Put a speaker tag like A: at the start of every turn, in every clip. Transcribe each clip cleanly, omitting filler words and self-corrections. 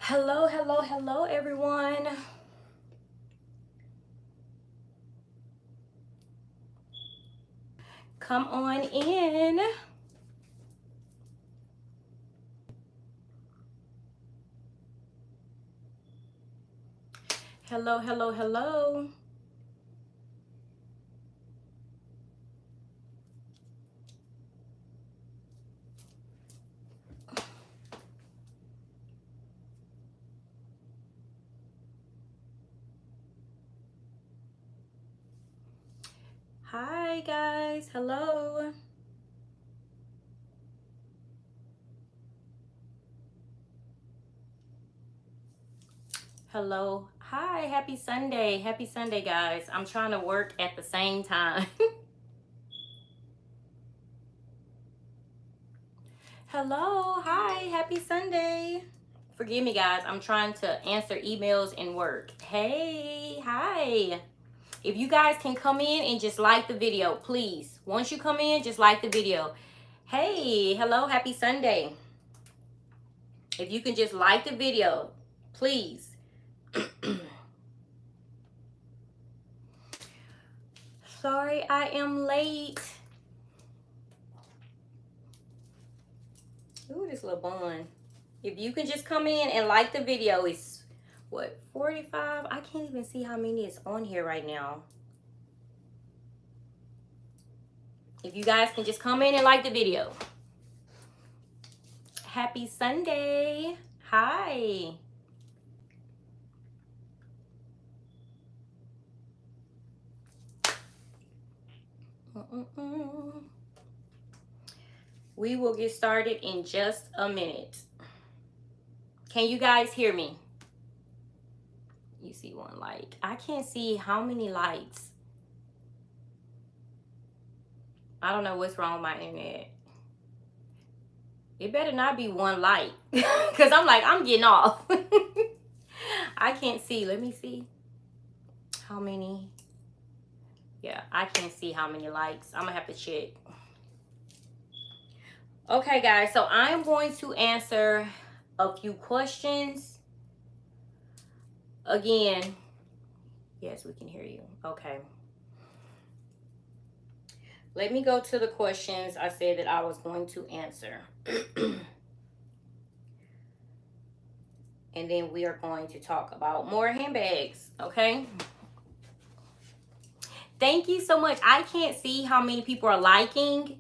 A: Hello, hello, hello, everyone. Come on in. Hello, hello, hello. Hi, guys. Hello. Hello. Hi, happy Sunday. Happy Sunday, guys. I'm trying to work at the same time. Hello. Hi, happy Sunday. Forgive me, guys. I'm trying to answer emails and work. Hey, hi. If you guys can come in and just like the video, please. Once you come in, just like the video. Hey, hello, happy Sunday. If you can just like the video, please. Sorry, I am late. Ooh, this little bun. If you can just come in and like the video, it's what, 45? I can't even see how many is on here right now. If you guys can just come in and like the video. Happy Sunday. Hi. We will get started in just a minute. Can you guys hear me? You see one like. I can't see how many likes. I don't know what's wrong with my internet. It better not be one like. Because I'm like, I'm getting off. I can't see. Let me see. How many? Yeah, I can't see how many likes. I'm going to have to check. Okay, guys. So I'm going to answer a few questions. Again. Yes, we can hear you. Okay. Let me go to the questions I said that I was going to answer. And then we are going to talk about more handbags, okay? Thank you so much. I can't see how many people are liking.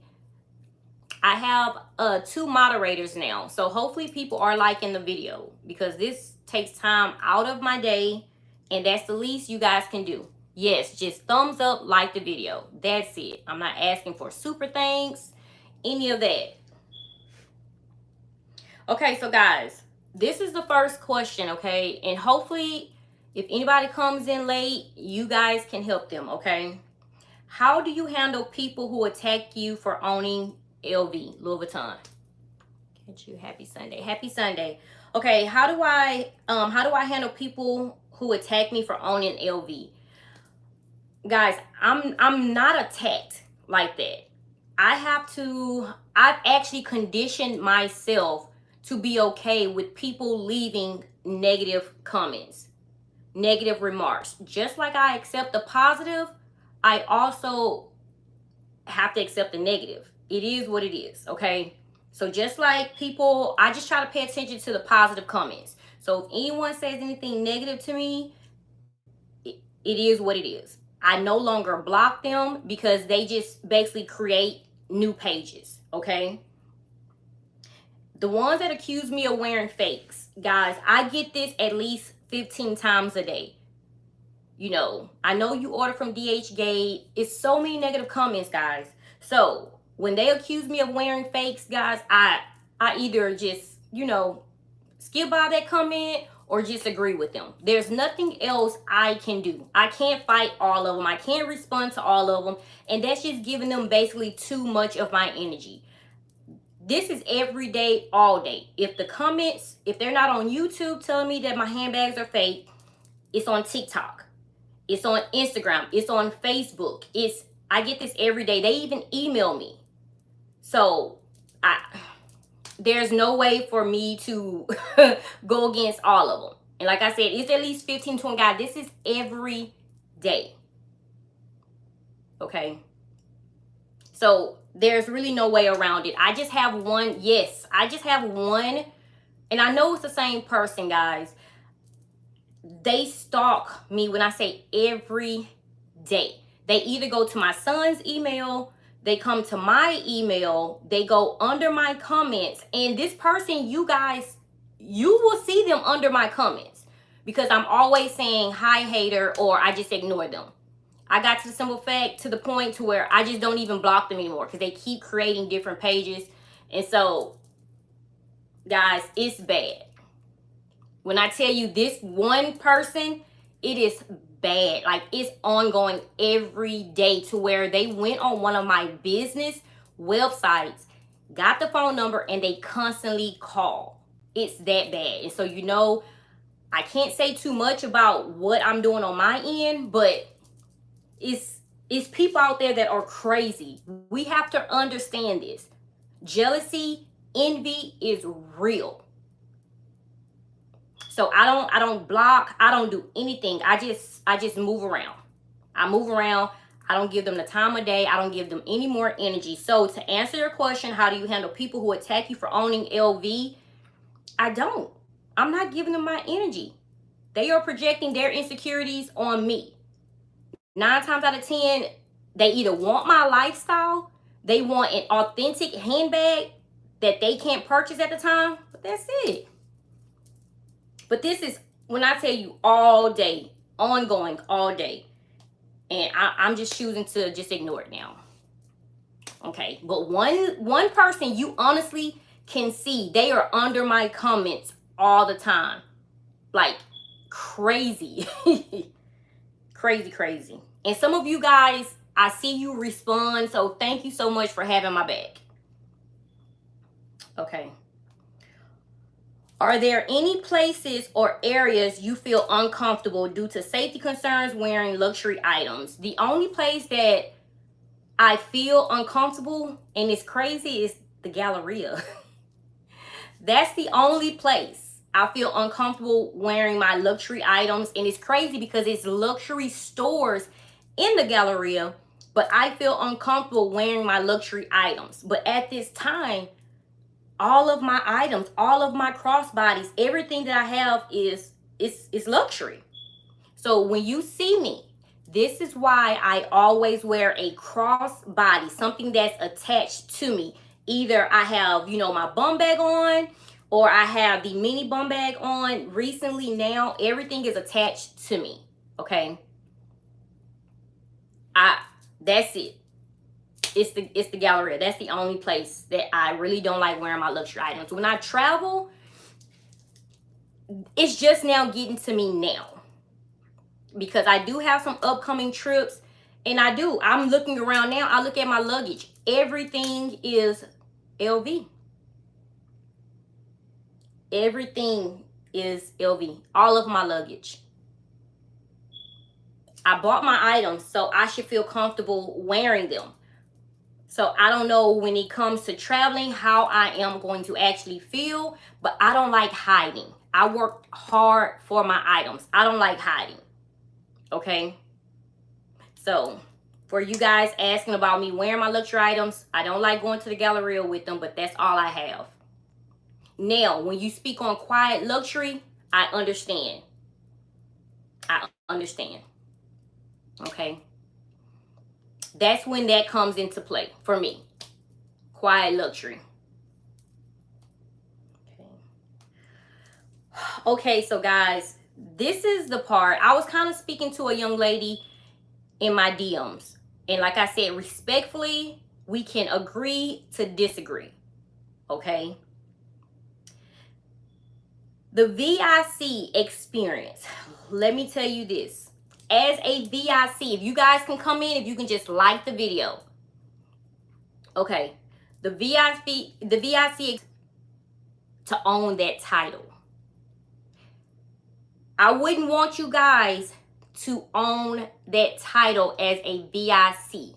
A: I have 2 moderators now. So hopefully people are liking the video because this takes time out of my day and that's the least you guys can do. Yes, just thumbs up, like the video. That's it. I'm not asking for super thanks, any of that. Okay, so guys, this is the first question, okay? And hopefully, if anybody comes in late, you guys can help them, okay? How do you handle people who attack you for owning LV, Louis Vuitton? Catch you. Happy Sunday. Happy Sunday. Okay, how do I handle people who attack me for owning LV? Guys, I'm not attacked like that. I've actually conditioned myself to be okay with people leaving negative comments, negative remarks. Just like I accept the positive, I also have to accept the negative. It is what it is, okay? So just like people, I just try to pay attention to the positive comments. So if anyone says anything negative to me, it is what it is. I no longer block them because they just basically create new pages, okay? The ones that accuse me of wearing fakes, guys, I get this at least 15 times a day. You know, I know you order from DHgate. It's so many negative comments, guys. So when they accuse me of wearing fakes, guys, I either just, you know, skip by that comment or just agree with them. There's nothing else I can do. I can't fight all of them. I can't respond to all of them. And that's just giving them basically too much of my energy. This is every day, all day. If the comments, if they're not on YouTube telling me that my handbags are fake, it's on TikTok. It's on Instagram. It's on Facebook. I get this every day. They even email me. So there's no way for me to go against all of them. And like I said, it's at least 15, 20 guys. This is every day. Okay. So there's really no way around it. I just have one. Yes, I just have one. And I know it's the same person, guys. They stalk me when I say every day. They either go to my son's email, they come to my email, they go under my comments. And this person, you guys, you will see them under my comments because I'm always saying hi hater, or I just ignore them. I got to the simple fact, to the point to where I just don't even block them anymore because they keep creating different pages. And so, guys, it's bad. When I tell you this one person, it is bad. Like, it's ongoing every day, to where they went on one of my business websites, got the phone number, and they constantly call. It's that bad. And so, you know, I can't say too much about what I'm doing on my end, but it's people out there that are crazy. We have to understand this. Jealousy, envy is real. So I don't block, I don't do anything. I just move around. I move around. I don't give them the time of day. I don't give them any more energy. So to answer your question, how do you handle people who attack you for owning LV? I don't. I'm not giving them my energy. They are projecting their insecurities on me. 9 times out of 10, they either want my lifestyle, they want an authentic handbag that they can't purchase at the time, but that's it. But this is, when I tell you, all day, ongoing, all day. And I'm just choosing to just ignore it now. Okay, but one person you honestly can see, they are under my comments all the time. Like, crazy. Crazy. And some of you guys, I see you respond, so thank you so much for having my back. Okay. Are there any places or areas you feel uncomfortable due to safety concerns wearing luxury items? The only place that I feel uncomfortable, and it's crazy, is the Galleria. That's the only place I feel uncomfortable wearing my luxury items. And it's crazy because it's luxury stores in the Galleria, but I feel uncomfortable wearing my luxury items. But at this time, all of my items, all of my crossbodies, everything that I have is luxury. So when you see me, this is why I always wear a crossbody, something that's attached to me. Either I have, you know, my bum bag on, or I have the mini bum bag on. Recently now, everything is attached to me. Okay. That's it. It's the Galleria. That's the only place that I really don't like wearing my luxury items. When I travel, it's just now getting to me now, because I do have some upcoming trips, and I'm looking around now. I look at my luggage. Everything is LV. Everything is LV. All of my luggage. I bought my items, so I should feel comfortable wearing them. So I don't know, when it comes to traveling, how I am going to actually feel, but I don't like hiding. I worked hard for my items. I don't like hiding. Okay? So for you guys asking about me wearing my luxury items, I don't like going to the Galleria with them, but that's all I have. Now, when you speak on quiet luxury, I understand. I understand. Okay? That's when that comes into play for me. Quiet luxury. Okay, so guys, this is the part. I was kind of speaking to a young lady in my DMs. And like I said, respectfully, we can agree to disagree. Okay? The VIC experience. Let me tell you this. As a VIC, if you guys can come in, if you can just like the video. Okay. The VIC to own that title. I wouldn't want you guys to own that title as a VIC.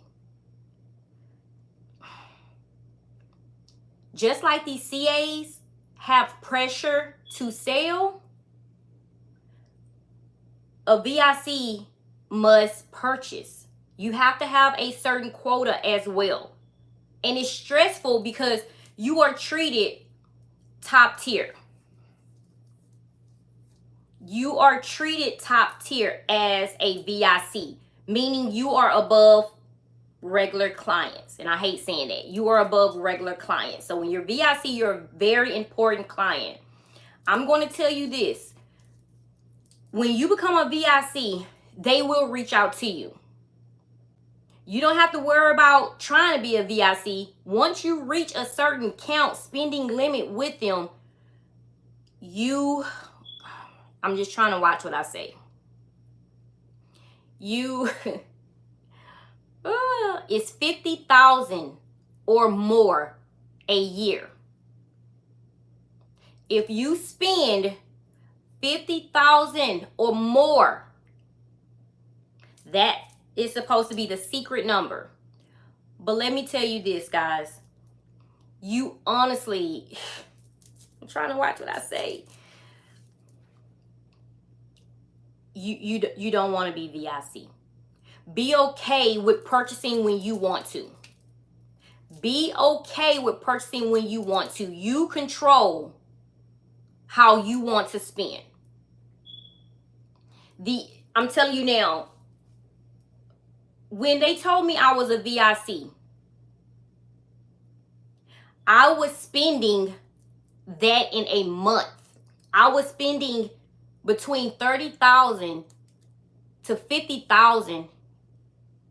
A: just like these CAs have pressure to sell, a VIC must purchase. You have to have a certain quota as well. And it's stressful because you are treated top tier. You are treated top tier as a VIC, meaning you are above regular clients. And I hate saying that. You are above regular clients. So when you're VIC, you're a very important client. I'm going to tell you this. When you become a VIC, they will reach out to you. You don't have to worry about trying to be a VIC. Once you reach a certain count spending limit with them, I'm just trying to watch what I say. It's 50,000 or more a year. If you spend 50,000 or more, that is supposed to be the secret number. But let me tell you this, guys. You honestly, I'm trying to watch what I say. You don't want to be VIC. Be okay with purchasing when you want to. Be okay with purchasing when you want to. You control how you want to spend. I'm telling you now, when they told me I was a VIC, I was spending that in a month. I was spending between 30,000 to 50,000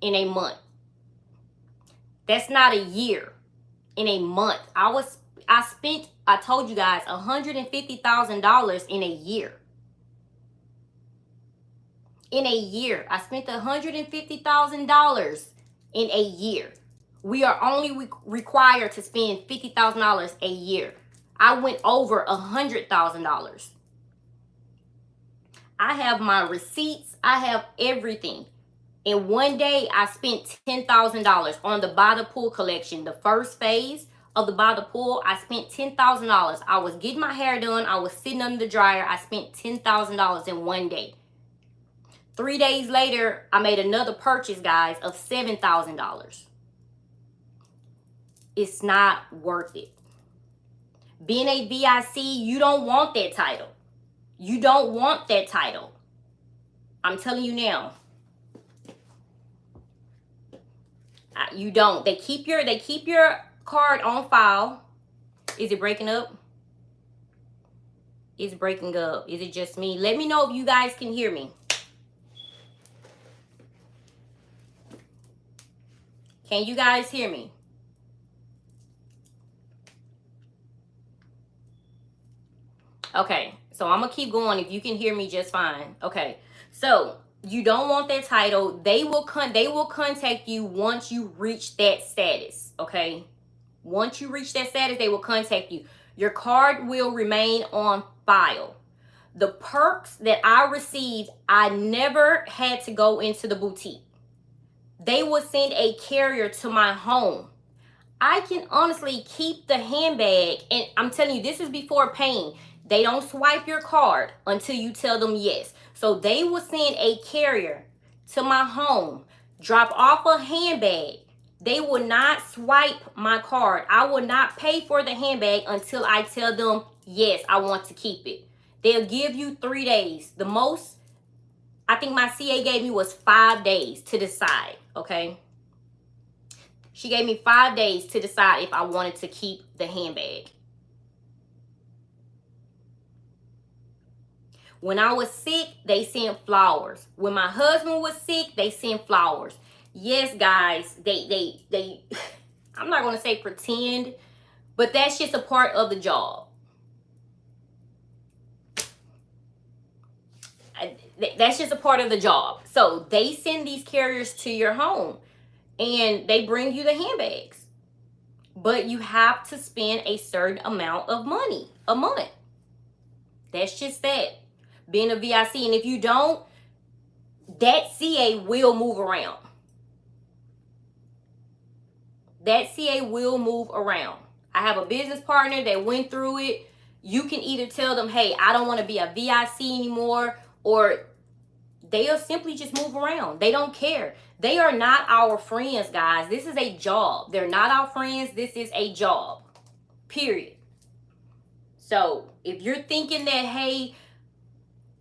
A: in a month. That's not a year. In a month, I spent, I told you guys, $150,000 in a year. In a year, I spent $150,000 in a year. We are only required to spend $50,000 a year. I went over $100,000. I have my receipts. I have everything. In one day, I spent $10,000 on the By the Pool collection. The first phase of the By the Pool, I spent $10,000. I was getting my hair done. I was sitting under the dryer. I spent $10,000 in one day. 3 days later, I made another purchase, guys, of $7,000. It's not worth it. Being a VIC, you don't want that title. You don't want that title. I'm telling you now. You don't. They keep your card on file. Is it breaking up? It's breaking up. Is it just me? Let me know if you guys can hear me. Can you guys hear me? Okay, so I'm gonna keep going if you can hear me just fine. Okay, so you don't want that title. They will contact you once you reach that status. Okay, once you reach that status, they will contact you. Your card will remain on file. The perks that I received, I never had to go into the boutique. They will send a carrier to my home. I can honestly keep the handbag, and I'm telling you, this is before paying. They don't swipe your card until you tell them yes. So they will send a carrier to my home, drop off a handbag. They will not swipe my card. I will not pay for the handbag until I tell them, yes, I want to keep it. They'll give you 3 days. The most I think my CA gave me was 5 days to decide, okay? She gave me 5 days to decide if I wanted to keep the handbag. When I was sick, they sent flowers. When my husband was sick, they sent flowers. Yes, guys, they I'm not going to say pretend, but that's just a part of the job. That's just a part of the job. So they send these carriers to your home and they bring you the handbags. But you have to spend a certain amount of money a month. That's just that. Being a VIC. And if you don't, that CA will move around. That CA will move around. I have a business partner that went through it. You can either tell them, hey, I don't want to be a VIC anymore, or they'll simply just move around. They don't care. They are not our friends, guys. This is a job. They're not our friends. This is a job. Period. So if you're thinking that, hey,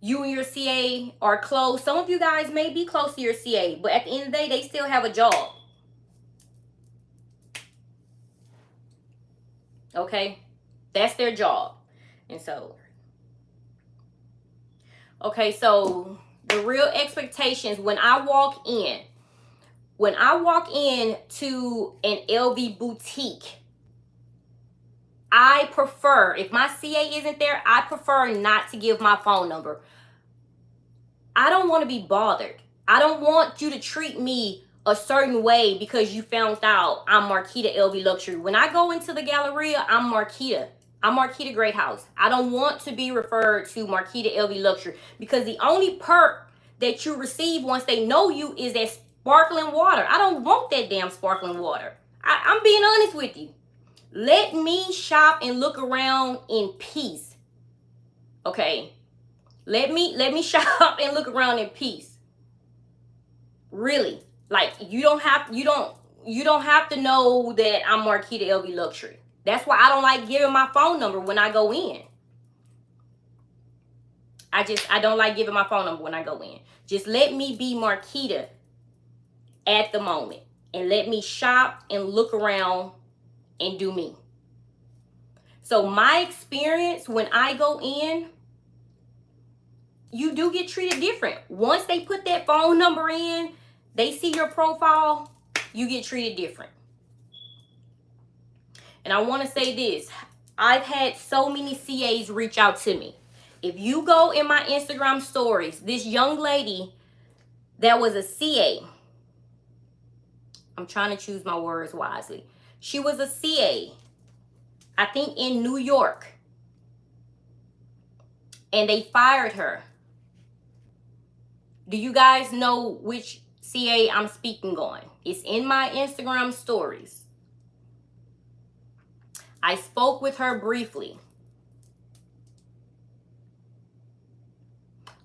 A: you and your CA are close, some of you guys may be close to your CA, but at the end of the day, they still have a job. Okay? That's their job. And so, okay, so the real expectations when I walk in to an LV boutique, I prefer, if my CA isn't there, I prefer not to give my phone number. I don't want to be bothered. I don't want you to treat me a certain way because you found out I'm Marquita LVLuxury. When I go into the Galleria, I'm Marquita. I'm Marquita Greathouse. I don't want to be referred to Marquita LVLuxury because the only perk that you receive once they know you is that sparkling water. I don't want that damn sparkling water. I'm being honest with you. Let me shop and look around in peace. Okay? Let me shop and look around in peace. Really. Like, you don't have to know that I'm Marquita LVLuxury. That's why I don't like giving my phone number when I go in. I don't like giving my phone number when I go in. Just let me be Marquita at the moment. And let me shop and look around and do me. So my experience when I go in, you do get treated different. Once they put that phone number in, they see your profile, you get treated different. And I want to say this. I've had so many CAs reach out to me. If you go in my Instagram stories, this young lady that was a CA, I'm trying to choose my words wisely. She was a CA, I think in New York. And they fired her. Do you guys know which CA I'm speaking on? It's in my Instagram stories. I spoke with her briefly.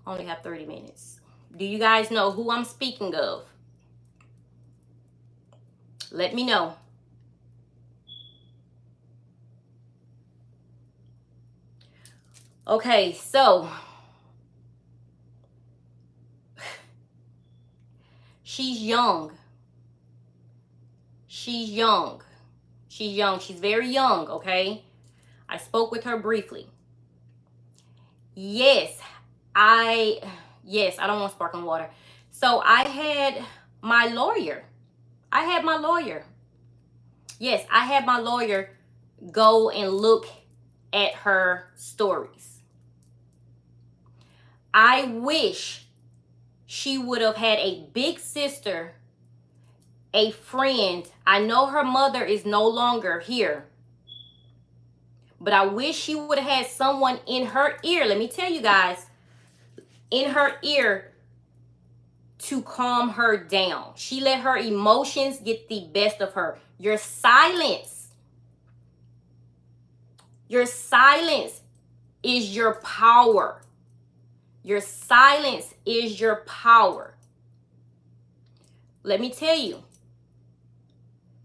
A: Only have 30 minutes. Do you guys know who I'm speaking of? Let me know. Okay, so she's young. She's young. She's young. She's very young, okay? I spoke with her briefly. Yes, I don't want sparkling water. So I had my lawyer. Yes, I had my lawyer go and look at her stories. I wish she would have had a big sister, a friend. I know her mother is no longer here, but I wish she would have had someone in her ear. Let me tell you guys, in her ear to calm her down. She let her emotions get the best of her. Your silence is your power. Your silence is your power. Let me tell you,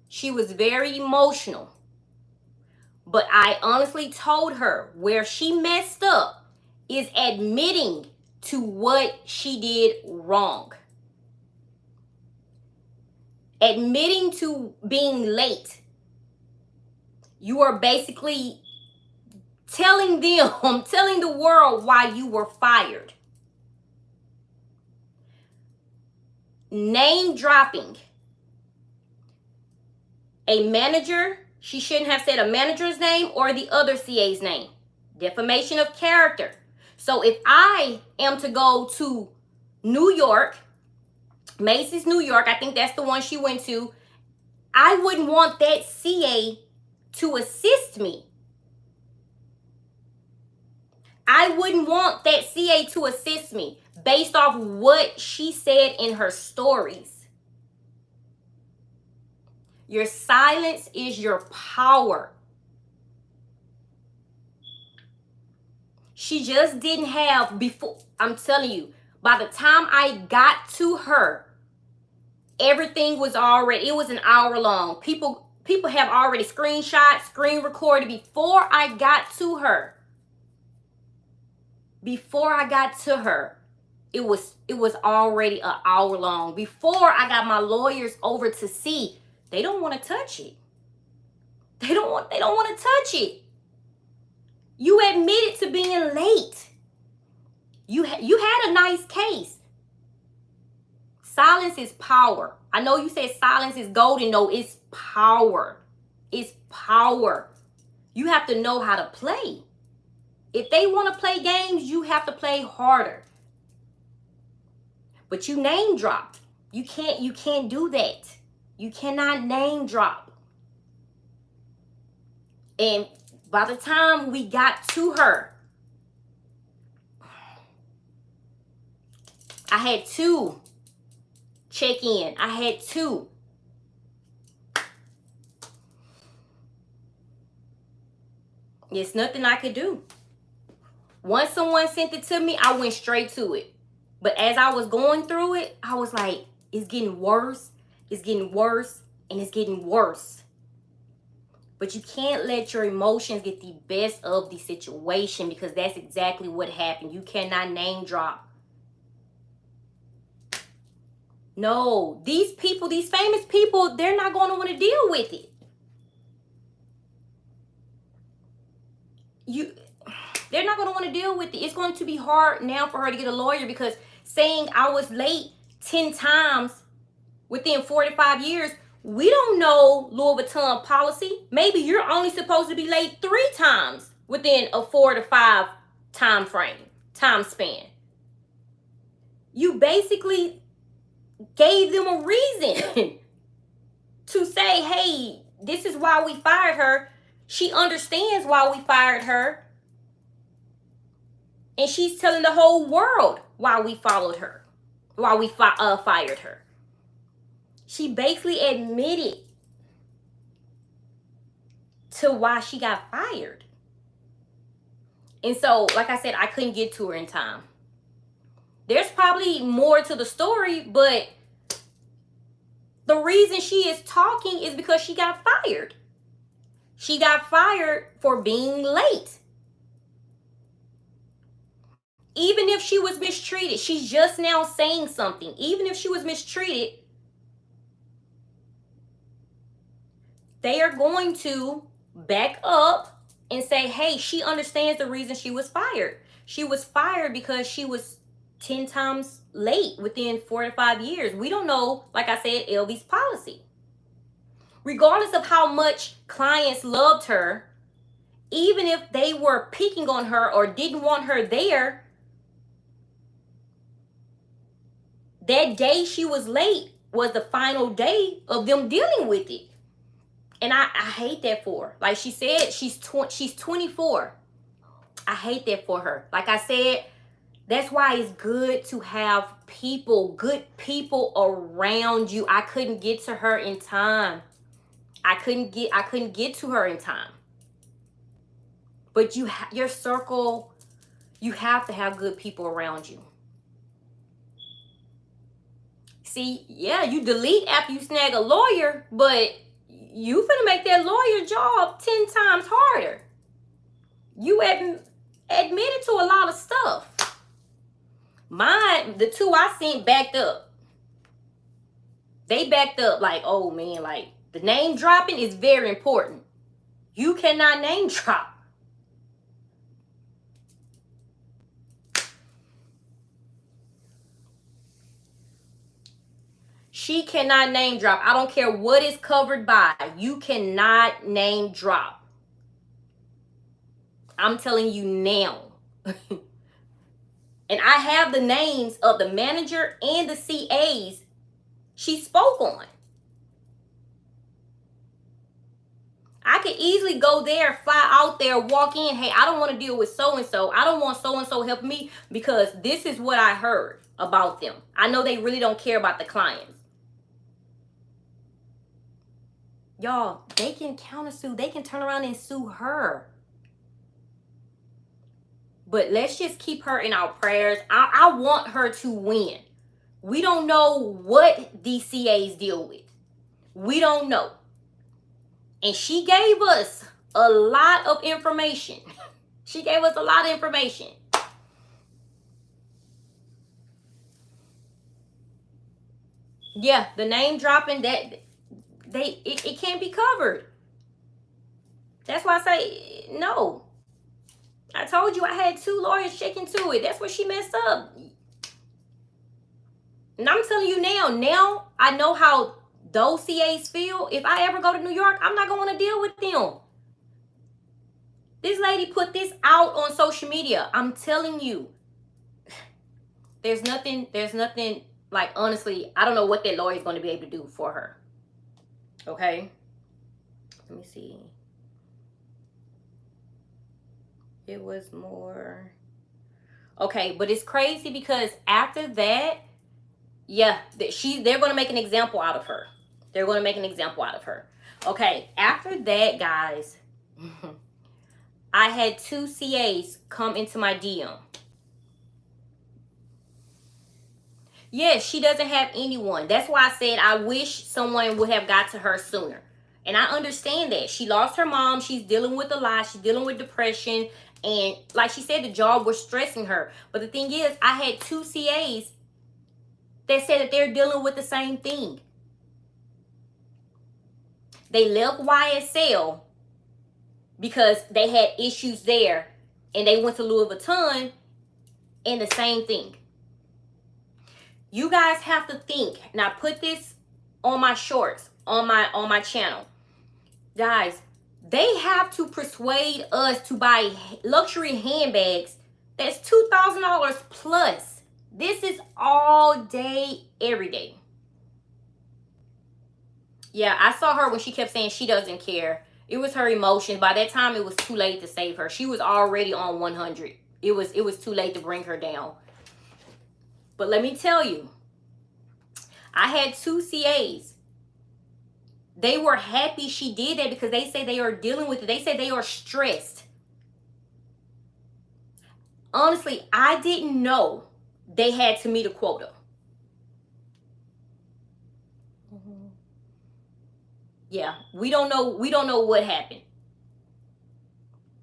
A: she was very emotional. But I honestly told her where she messed up is admitting to what she did wrong. Admitting to being late. You are basically telling the world why you were fired. Name dropping. A manager, she shouldn't have said a manager's name or the other CA's name. Defamation of character. So if I am to go to New York, Macy's New York, I think that's the one she went to, I wouldn't want that CA to assist me. I wouldn't want that CA to assist me based off what she said in her stories. Your silence is your power. She just didn't have before. I'm telling you, by the time I got to her, everything was already, it was an hour long. People have already screenshot, screen recorded before I got to her. Before I got to her, it was already an hour long. Before I got my lawyers over to see, they don't want to touch it. They don't want to touch it. You admitted to being late. You had a nice case. Silence is power. I know you said silence is golden. No, it's power. It's power. You have to know how to play. If they want to play games, you have to play harder. But you name dropped. You can't do that. You cannot name drop. And by the time we got to her, I had 2 check in. I had 2. There's nothing I could do. Once someone sent it to me, I went straight to it. But as I was going through it, I was like, it's getting worse. It's getting worse. And it's getting worse. But you can't let your emotions get the best of the situation, because that's exactly what happened. You cannot name drop. No, these people, these famous people, they're not going to want to deal with it. They're not going to want to deal with it. It's going to be hard now for her to get a lawyer, because saying I was late 10 times within 45 years, we don't know Louis Vuitton policy. Maybe you're only supposed to be late 3 times within a 4 to 5 time span. You basically gave them a reason to say, hey, this is why we fired her. She understands why we fired her. And she's telling the whole world why we followed her, why we fired her. She basically admitted to why she got fired. And so, like I said, I couldn't get to her in time. There's probably more to the story, but the reason she is talking is because she got fired. She got fired for being late. Even if she was mistreated, she's just now saying something. Even if she was mistreated, they are going to back up and say, hey, she understands the reason she was fired. She was fired because she was 10 times late within 4 to 5 years. We don't know, like I said, LV's policy. Regardless of how much clients loved her, even if they were picking on her or didn't want her there, that day she was late was the final day of them dealing with it. And I hate that for her. Like she said, she's 24. I hate that for her. Like I said, that's why it's good to have good people around you. I couldn't get to her in time. I couldn't get to her in time. But your circle, you have to have good people around you. See, yeah, you delete after you snag a lawyer, but you finna make that lawyer job 10 times harder. You admitted to a lot of stuff. Mine, the 2 I sent backed up. They backed up like, oh man, like the name dropping is very important. You cannot name drop. She cannot name drop. I don't care what is covered by. You cannot name drop. I'm telling you now. And I have the names of the manager and the CAs she spoke on. I could easily go there, fly out there, walk in. Hey, I don't want to deal with so-and-so. I don't want so-and-so helping me because this is what I heard about them. I know they really don't care about the clients. Y'all, they can countersue. They can turn around and sue her. But let's just keep her in our prayers. I want her to win. We don't know what these CAs deal with. We don't know. And she gave us a lot of information. She gave us a lot of information. Yeah, the name dropping, that it can't be covered. That's why I say no. I told you I had 2 lawyers checking to it. That's where she messed up. And I'm telling you now I know how those CAs feel. If I ever go to New York, I'm not going to deal with them. This lady put this out on social media. I'm telling you. There's nothing, like, honestly, I don't know what that lawyer is going to be able to do for her. Okay? Let me see. It was more. Okay, but it's crazy because after that, yeah, they're going to make an example out of her. They're going to make an example out of her. Okay, after that, guys, I had 2 CAs come into my DM. Yes, she doesn't have anyone. That's why I said I wish someone would have got to her sooner. And I understand that. She lost her mom. She's dealing with a lot. She's dealing with depression. And like she said, the job was stressing her. But the thing is, I had 2 CAs that said that they're dealing with the same thing. They left YSL because they had issues there. And they went to Louis Vuitton and the same thing. You guys have to think. And I put this on my shorts, on my channel. Guys, they have to persuade us to buy luxury handbags that's $2,000 plus. This is all day, every day. Yeah, I saw her when she kept saying she doesn't care. It was her emotions. By that time, it was too late to save her. She was already on 100. It was too late to bring her down. But let me tell you, I had 2 CAs. They were happy she did that because they say they are dealing with it. They say they are stressed. Honestly, I didn't know they had to meet a quota. Yeah, we don't know what happened.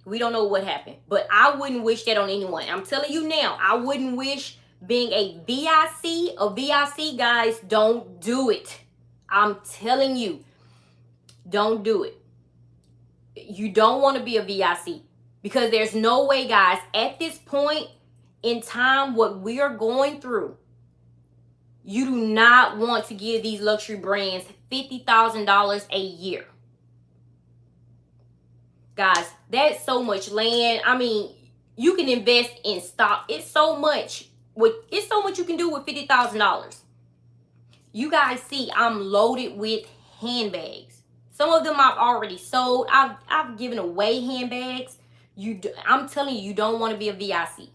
A: We don't know what happened. But I wouldn't wish that on anyone. I'm telling you now, I wouldn't wish being a VIC, guys, don't do it. I'm telling you, don't do it. You don't want to be a VIC because there's no way, guys, at this point in time, what we are going through, you do not want to give these luxury brands $50,000 a year. Guys, that's so much land. I mean, you can invest in stock. It's so much you can do with $50,000. You guys see, I'm loaded with handbags. Some of them I've already sold. I've given away handbags. I'm telling you, you don't want to be a VIC.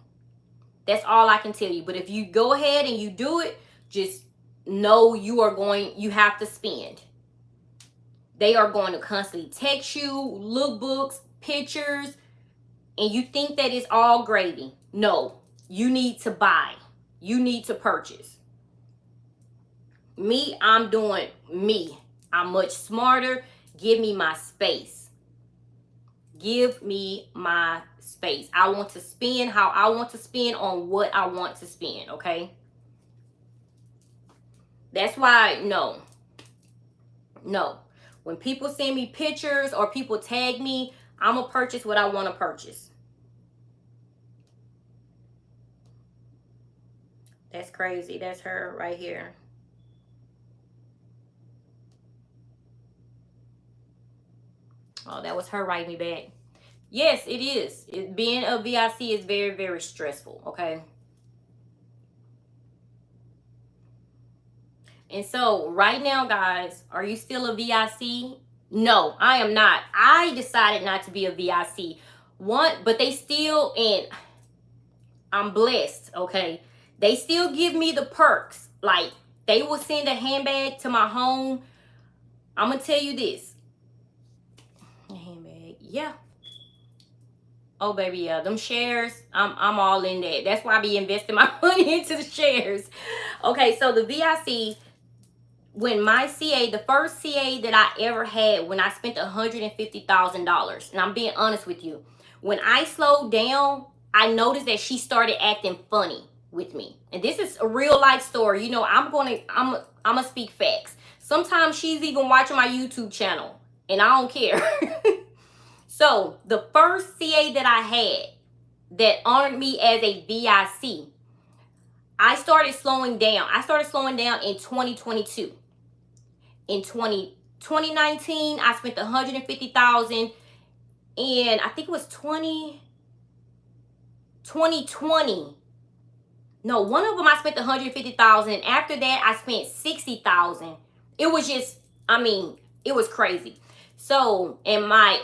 A: That's all I can tell you. But if you go ahead and you do it, just know you have to spend. They are going to constantly text you, lookbooks, pictures, and you think that it's all gravy. No, you need to buy. You need to purchase. Me, I'm doing me. I'm much smarter. Give me my space. Give me my space. I want to spend how I want to spend on what I want to spend, okay? That's why, no. When people send me pictures or people tag me, I'm going to purchase what I want to purchase. That's crazy. That's her right here. Oh, that was her writing me back. Yes, it is. Being a VIC is very, very stressful, okay? And so right now, guys, are you still a VIC? No, I am not. I decided not to be a VIC. But they still, and I'm blessed, okay? They still give me the perks. Like, they will send a handbag to my home. I'm going to tell you this. A handbag, yeah. Oh baby, yeah, them shares, I'm all in that. That's why I be investing my money into the shares. Okay, so the VIC, when my CA, the first CA that I ever had, when I spent $150,000, and I'm being honest with you, when I slowed down, I noticed that she started acting funny with me. And this is a real life story. You know, I'm gonna speak facts. Sometimes she's even watching my YouTube channel, and I don't care. So the first CA that I had that honored me as a VIC, I started slowing down. I started slowing down in 2022. In 2019, I spent 150,000, and I think it was 2020. No, one of them I spent 150,000, and after that I spent 60,000. It was just, I mean, it was crazy. So, and my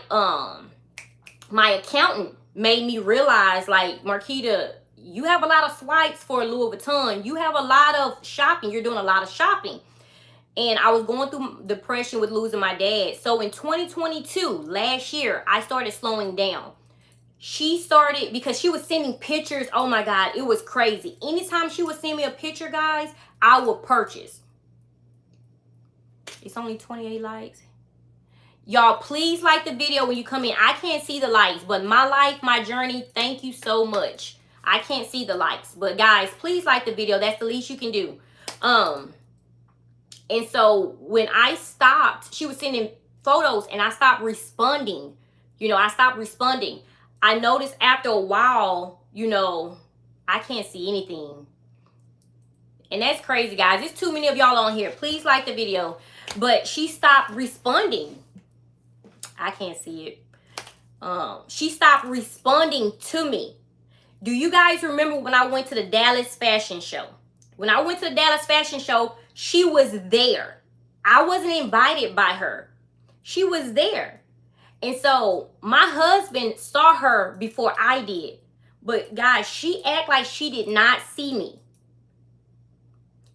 A: accountant made me realize, like, Marquita, you have a lot of swipes for Louis Vuitton. You have a lot of shopping. You're doing a lot of shopping. And I was going through depression with losing my dad. So in 2022, last year, I started slowing down. She started, because she was sending pictures. Oh my God, it was crazy. Anytime she would send me a picture, guys, I would purchase. It's only 28 likes. Y'all, please like the video when you come in. I can't see the likes, but my life, my journey, thank you so much. I can't see the likes, but guys, please like the video. That's the least you can do. And so when I stopped, she was sending photos and I stopped responding. You know, I stopped responding. I noticed after a while, you know, I can't see anything. And that's crazy, guys. There's too many of y'all on here. Please like the video. But she stopped responding. I can't see it. She stopped responding to me. Do you guys remember when I went to the Dallas fashion show? When I went to the Dallas fashion show, she was there. I wasn't invited by her. She was there. And so my husband saw her before I did. But guys, she act like she did not see me.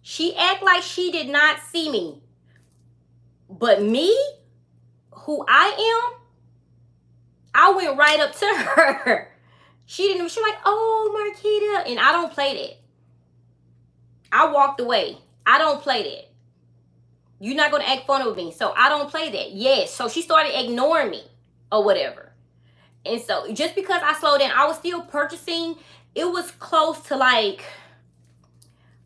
A: She act like she did not see me. But me, who I am, I went right up to her. She didn't, she was like, oh, Marquita. And I don't play that. I walked away. I don't play that. You're not going to act funny with me. So I don't play that. Yes. So she started ignoring me or whatever. And so just because I slowed down, I was still purchasing. It was close to like,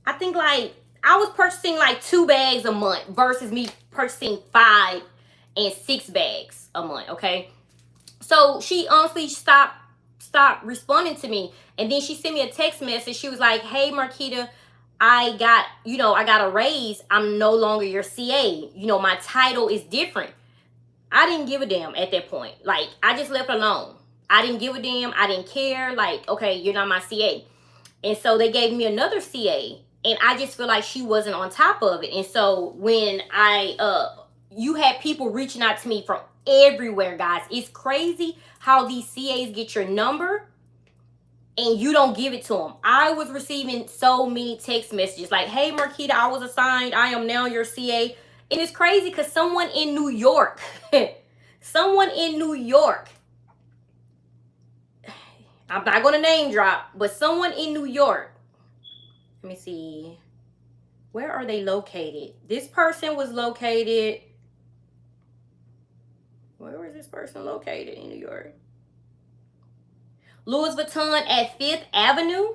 A: I think like, I was purchasing like 2 bags a month versus me purchasing 5 and 6 bags a month. Okay. So she honestly stopped responding to me. And then she sent me a text message. She was like, hey, Marquita, I got a raise. I'm no longer your CA. You know, my title is different. I didn't give a damn at that point. Like, I just left alone. I didn't give a damn. I didn't care. Like, okay, you're not my CA. And so they gave me another CA. And I just feel like she wasn't on top of it. And so when you had people reaching out to me from everywhere, guys. It's crazy how these CAs get your number and you don't give it to them. I was receiving so many text messages like, hey, Marquita, I was assigned. I am now your CA. And it's crazy because someone in New York, someone in New York, I'm not going to name drop, but someone in New York, let me see, where are they located? This person was located, where was this person located in New York? Louis Vuitton at 5th Avenue.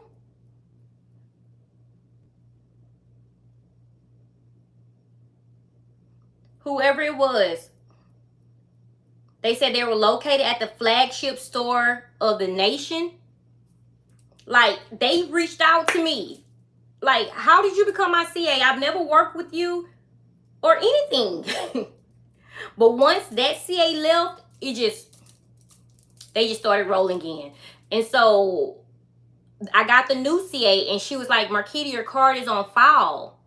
A: Whoever it was, they said they were located at the flagship store of the nation. Like, they reached out to me. Like, how did you become my CA? I've never worked with you or anything. But once that CA left, they just started rolling in. And so I got the new CA and she was like, Marquita, your card is on file.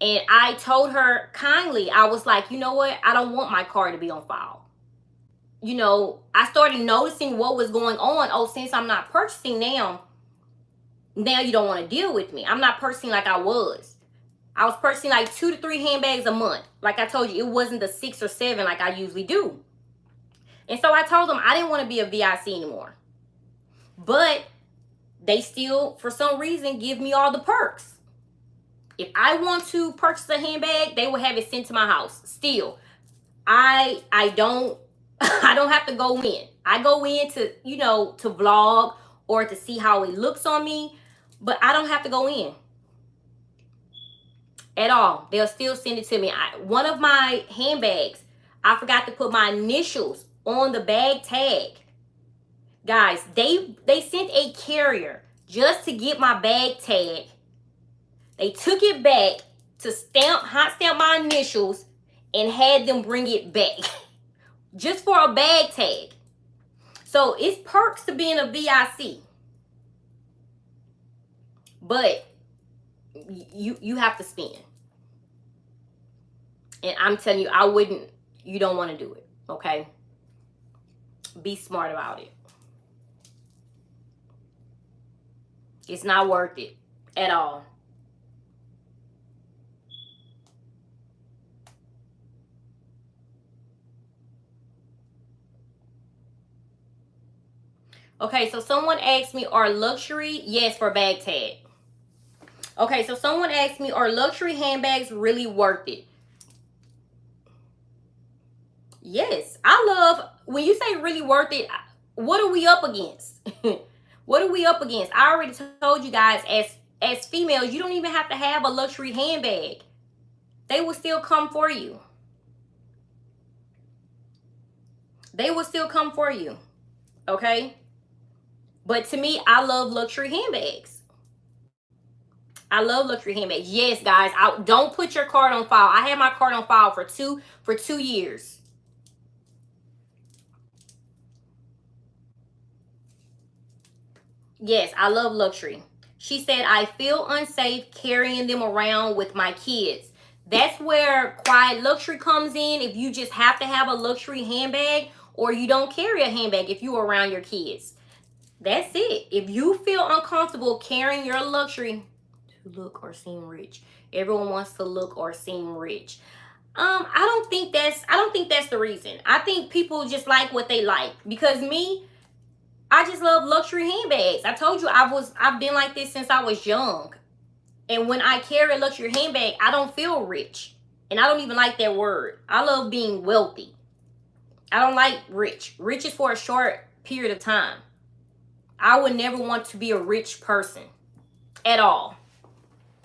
A: And I told her kindly, I was like, you know what? I don't want my card to be on file. You know, I started noticing what was going on. Oh, since I'm not purchasing now you don't want to deal with me. I'm not purchasing like I was. I was purchasing like 2 to 3 handbags a month. Like I told you, it wasn't the 6 or 7 like I usually do. And so I told them I didn't want to be a VIC anymore. But they still, for some reason, give me all the perks. If I want to purchase a handbag, they will have it sent to my house. Still, I don't I don't have to go in. I go in to, you know, to vlog or to see how it looks on me, but I don't have to go in at all. They'll still send it to me. One of my handbags, I forgot to put my initials on the bag tag. Guys, they sent a carrier just to get my bag tag. They took it back to hot stamp my initials and had them bring it back just for a bag tag. So it's perks to being a VIC. But you have to spend. And I'm telling you, you don't want to do it, okay? Be smart about it. It's not worth it at all. Okay, so someone asked me, are luxury? Yes, for bag tag. Okay, so someone asked me, are luxury handbags really worth it? Yes, I love, when you say really worth it, what are we up against? What are we up against? I already told you guys, as females, you don't even have to have a luxury handbag. They will still come for you. They will still come for you, okay? But to me, I love luxury handbags. I love luxury handbags. Yes, guys, don't put your card on file. I had my card on file for two years. Yes, I love luxury. She said, I feel unsafe carrying them around with my kids. That's where quiet luxury comes in. If you just have to have a luxury handbag, or you don't carry a handbag if you're around your kids. That's it. If you feel uncomfortable carrying your luxury to look or seem rich. Everyone wants to look or seem rich. I don't think that's the reason. I think people just like what they like. Because me, I just love luxury handbags. I told you I've been like this since I was young. And when I carry a luxury handbag, I don't feel rich. And I don't even like that word. I love being wealthy. I don't like rich. Rich is for a short period of time. I would never want to be a rich person at all.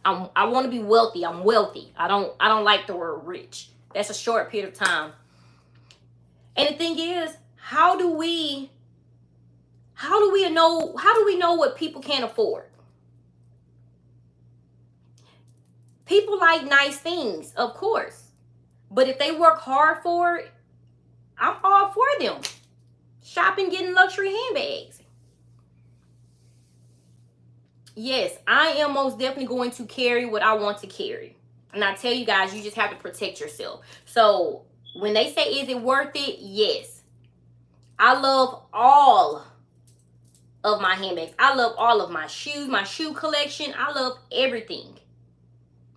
A: I want to be wealthy. I'm wealthy. I don't like the word rich. That's a short period of time. And the thing is, how do we know what people can't afford? People like nice things, of course. But if they work hard for it, I'm all for them. Shopping, getting luxury handbags. Yes, I am most definitely going to carry what I want to carry. And I tell you guys, you just have to protect yourself. So when they say, is it worth it? Yes. I love all of my handbags. I love all of my shoes, my shoe collection. I love everything.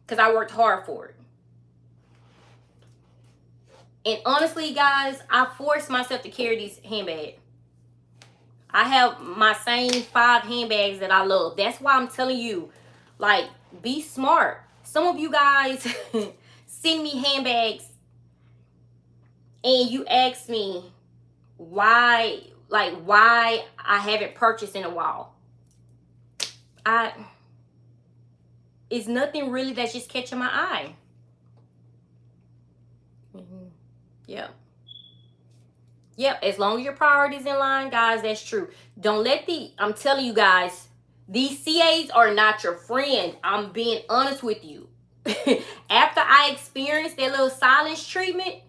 A: Because I worked hard for it. And honestly, guys, I forced myself to carry these handbags. I have my same 5 handbags that I love. That's why I'm telling you, like, be smart. Some of you guys send me handbags and you ask me why I haven't purchased in a while. It's nothing really that's just catching my eye. Yeah. Yep, as long as your priorities in line, guys, that's true. Don't let I'm telling you guys, these CAs are not your friend. I'm being honest with you. After I experienced that little silence treatment,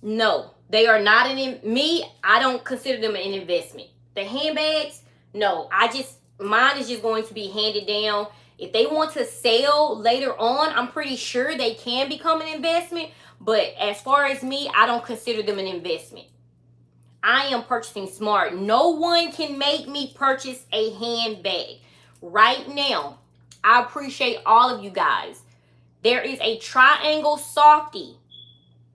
A: no, they are not I don't consider them an investment. The handbags, no, mine is just going to be handed down. If they want to sell later on, I'm pretty sure they can become an investment. But as far as me, I don't consider them an investment. I am purchasing smart. No one can make me purchase a handbag. Right now, I appreciate all of you guys. There is a triangle softie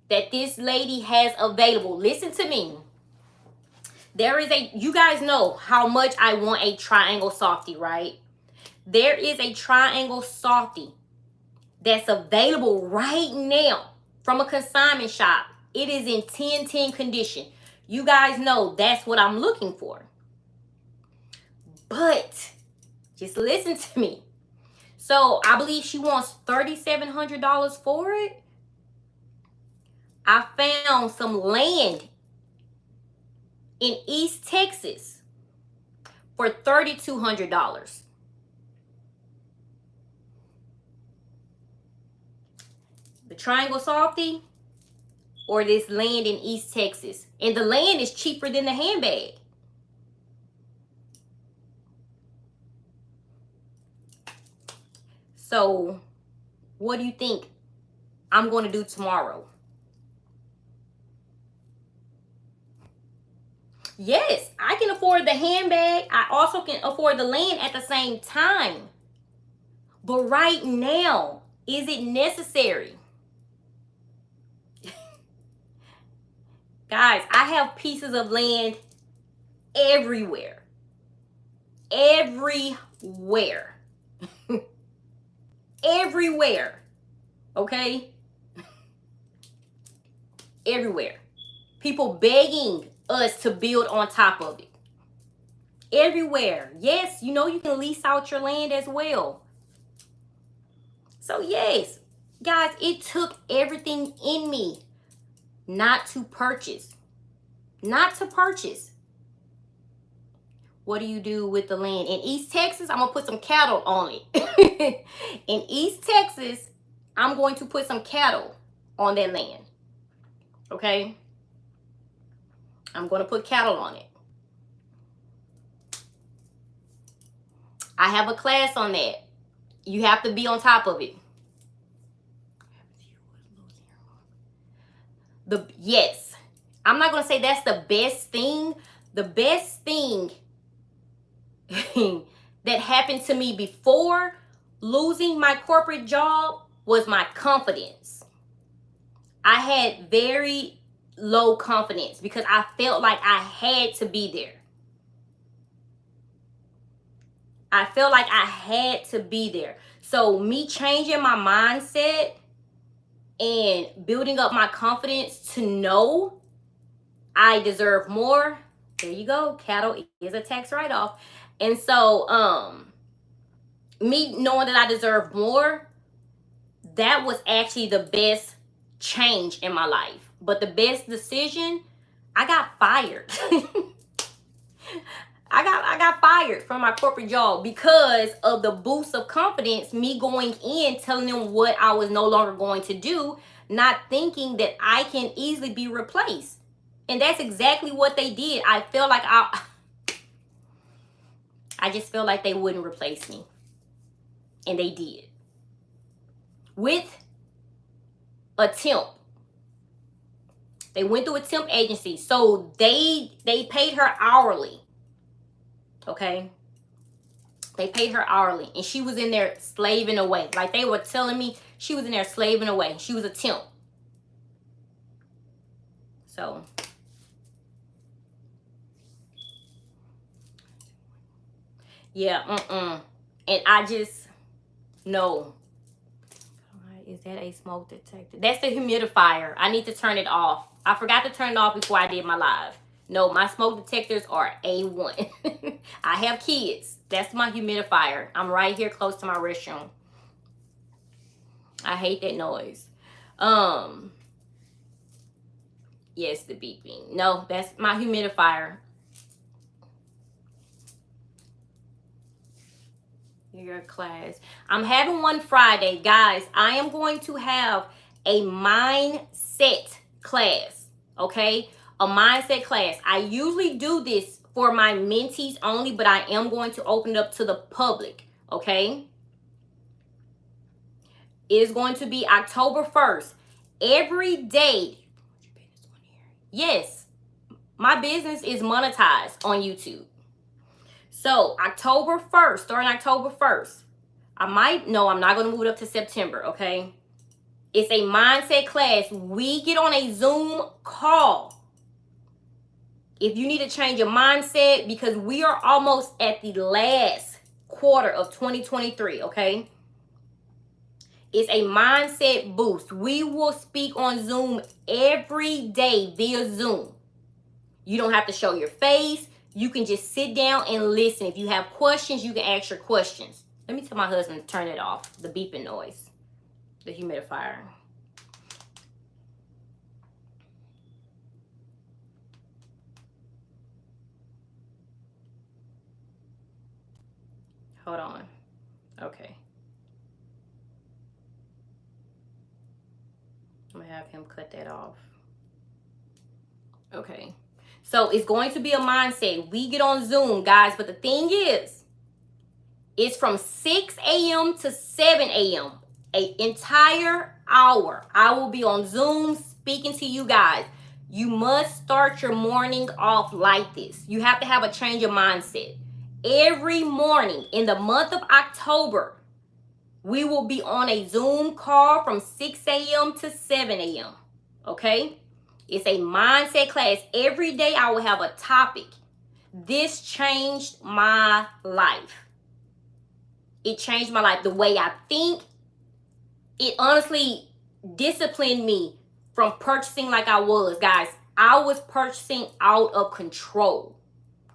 A: that this lady has available. Listen to me. There is a, you guys know how much I want a triangle softie, right? There is a triangle softie that's available right now from a consignment shop. It is in 10-10 condition. You guys know that's what I'm looking for. But just listen to me. So I believe she wants $3,700 for it. I found some land in East Texas for $3,200. The triangle softie or this land in East Texas. And the land is cheaper than the handbag. So what do you think I'm going to do tomorrow? Yes, I can afford the handbag. I also can afford the land at the same time. But right now, is it necessary? Guys, I have pieces of land everywhere. Everywhere. Everywhere. Okay? Everywhere. People begging us to build on top of it. Everywhere. Yes, you know you can lease out your land as well. So yes, guys, it took everything in me not to purchase. Not to purchase. What do you do with the land? In East Texas, I'm going to put some cattle on it. In East Texas, I'm going to put some cattle on that land. Okay? I'm going to put cattle on it. I have a class on that. You have to be on top of it. Yes. I'm not going to say that's the best thing. The best thing that happened to me before losing my corporate job was my confidence. I had very low confidence because I felt like I had to be there. I felt like I had to be there. So me changing my mindset and building up my confidence to know I deserve more. There you go. Cattle is a tax write-off. And so me knowing that I deserve more, that was actually the best change in my life. But the best decision, I got fired. I got fired from my corporate job because of the boost of confidence, me going in, telling them what I was no longer going to do, not thinking that I can easily be replaced. And that's exactly what they did. I felt like I just felt like they wouldn't replace me. And they did. With a temp. They went through a temp agency. So they paid her hourly. Okay? They paid her hourly. And she was in there slaving away. Like they were telling me she was in there slaving away. She was a temp. So. Yeah, And I just, no. Is that a smoke detector? That's the humidifier. I need to turn it off. I forgot to turn it off before I did my live. No, my smoke detectors are A1. I have kids. That's my humidifier. I'm right here close to my restroom. I hate that noise. Yes, the beeping. No, that's my humidifier. Your class. I'm having one Friday. Guys, I am going to have a mindset class. Okay? A mindset class. I usually do this for my mentees only, but I am going to open it up to the public. Okay? It is going to be October 1st. Every day. Yes. My business is monetized on YouTube. So, October 1st, starting October 1st, I'm not going to move it up to September, okay? It's a mindset class. We get on a Zoom call. If you need to change your mindset, because we are almost at the last quarter of 2023, okay? It's a mindset boost. We will speak on Zoom every day via Zoom. You don't have to show your face. You can just sit down and listen. If you have questions, you can ask your questions. Let me tell my husband to turn it off, the beeping noise, the humidifier. Hold on. Okay. I'm going to have him cut that off. Okay. So it's going to be a mindset. We get on Zoom, guys. But the thing is, it's from 6 a.m. to 7 a.m. An entire hour. I will be on Zoom speaking to you guys. You must start your morning off like this. You have to have a change of mindset. Every morning in the month of October, we will be on a Zoom call from 6 a.m. to 7 a.m. Okay? It's a mindset class. Every day I will have a topic. This changed my life. It changed my life. The way I think. It honestly disciplined me from purchasing like I was. Guys, I was purchasing out of control.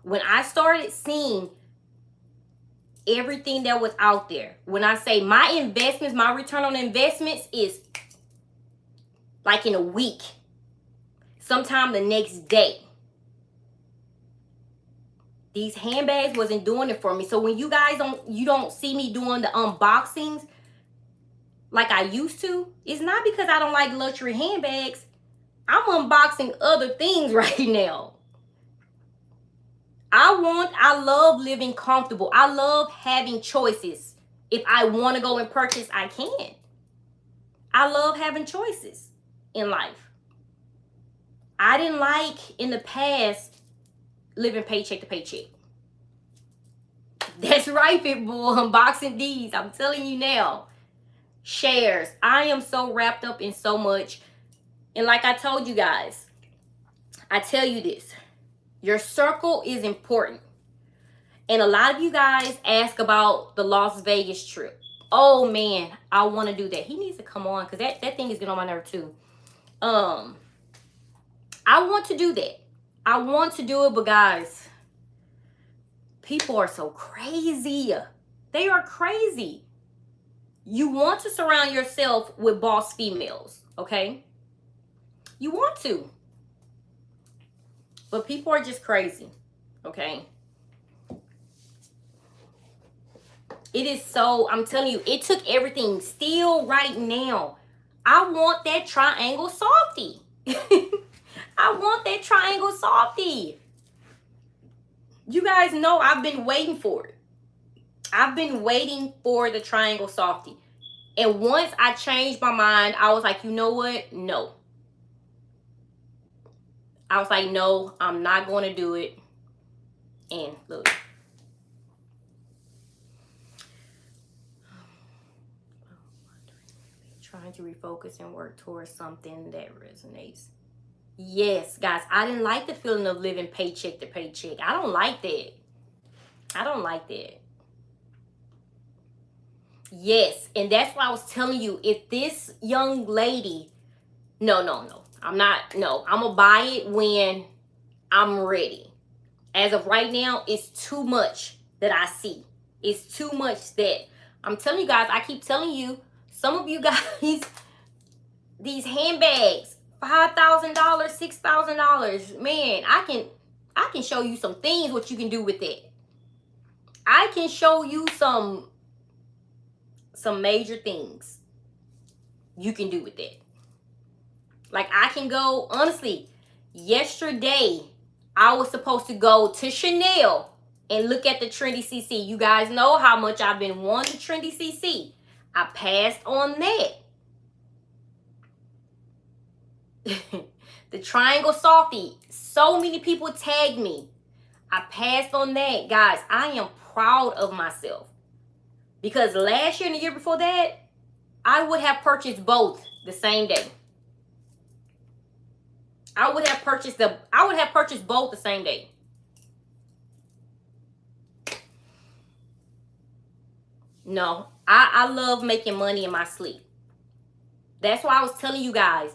A: When I started seeing everything that was out there, when I say my investments, my return on investments is like in a week, sometime the next day. These handbags wasn't doing it for me. So when you guys don't see me doing the unboxings like I used to, it's not because I don't like luxury handbags. I'm unboxing other things right now. I love living comfortable. I love having choices. If I want to go and purchase, I can. I love having choices in life. I didn't like in the past living paycheck to paycheck. That's right, people. Unboxing these. I'm telling you now. Shares. I am so wrapped up in so much. And like I told you guys, I tell you this. Your circle is important. And a lot of you guys ask about the Las Vegas trip. Oh, man, I want to do that. He needs to come on because that thing is getting on my nerve too. I want to do that. I want to do it, but guys, people are so crazy. They are crazy. You want to surround yourself with boss females, okay? You want to. But people are just crazy, okay? It is so, I'm telling you, it took everything. Still right now, I want that triangle softy. I want that triangle softy. You guys know I've been waiting for it. I've been waiting for the triangle softy. And once I changed my mind, I was like, you know what? No. I was like, no, I'm not going to do it. And look. Trying to refocus and work towards something that resonates. Yes, guys, I didn't like the feeling of living paycheck to paycheck. I don't like that. I don't like that. Yes, and that's why I was telling you, if this young lady, no. I'm going to buy it when I'm ready. As of right now, it's too much that I see. It's too much that I'm telling you guys, I keep telling you, some of you guys, these handbags, $5,000, $6,000. Man, I can show you some things what you can do with it. I can show you some major things you can do with it. Like I can go, honestly, yesterday I was supposed to go to Chanel and look at the Trendy CC. You guys know how much I've been wanting the Trendy CC. I passed on that. The triangle softy. So many people tagged me. I passed on that. Guys, I am proud of myself. Because last year and the year before that, I would have purchased both the same day. I would have purchased both the same day. No, I love making money in my sleep. That's why I was telling you guys.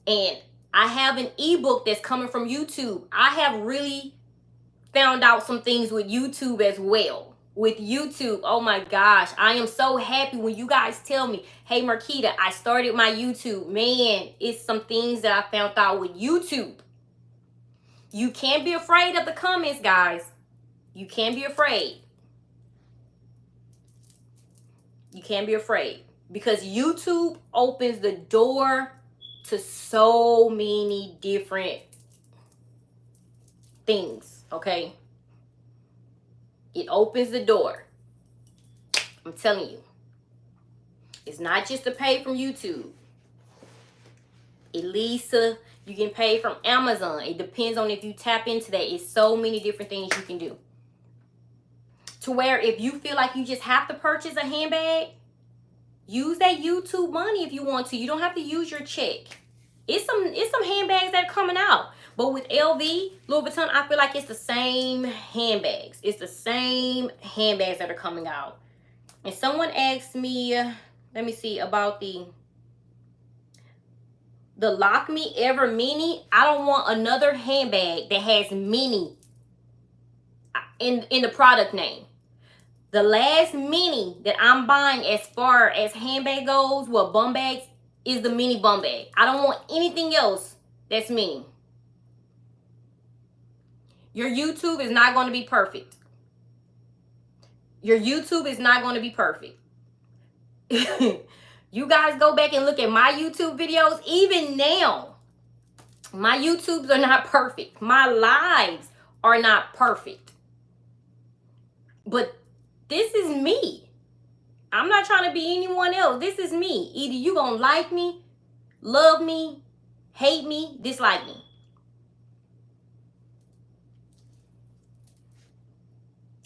A: And I have an ebook that's coming from YouTube. I have really found out some things with YouTube as well. With YouTube, oh my gosh, I am so happy when you guys tell me, hey Marquita, I started my YouTube. Man, it's some things that I found out with YouTube. You can't be afraid of the comments, guys. You can't be afraid. You can't be afraid. Because YouTube opens the door to so many different things, okay? It opens the door. I'm telling you. It's not just to pay from YouTube. At least you can pay from Amazon. It depends on if you tap into that. It's so many different things you can do. To where if you feel like you just have to purchase a handbag, use that YouTube money if you want to. You don't have to use your check. It's some handbags that are coming out. But with LV, Louis Vuitton, I feel like it's the same handbags. It's the same handbags that are coming out. And someone asked me, let me see, about the Lock Me Ever Mini. I don't want another handbag that has mini in the product name. The last mini that I'm buying as far as handbag goes, well, bum bags, is the mini bum bag. I don't want anything else that's mini. Your YouTube is not going to be perfect. Your YouTube is not going to be perfect. You guys go back and look at my YouTube videos. Even now, my YouTubes are not perfect. My lives are not perfect. But this is me. I'm not trying to be anyone else. This is me. Either you gonna like me, love me, hate me, dislike me.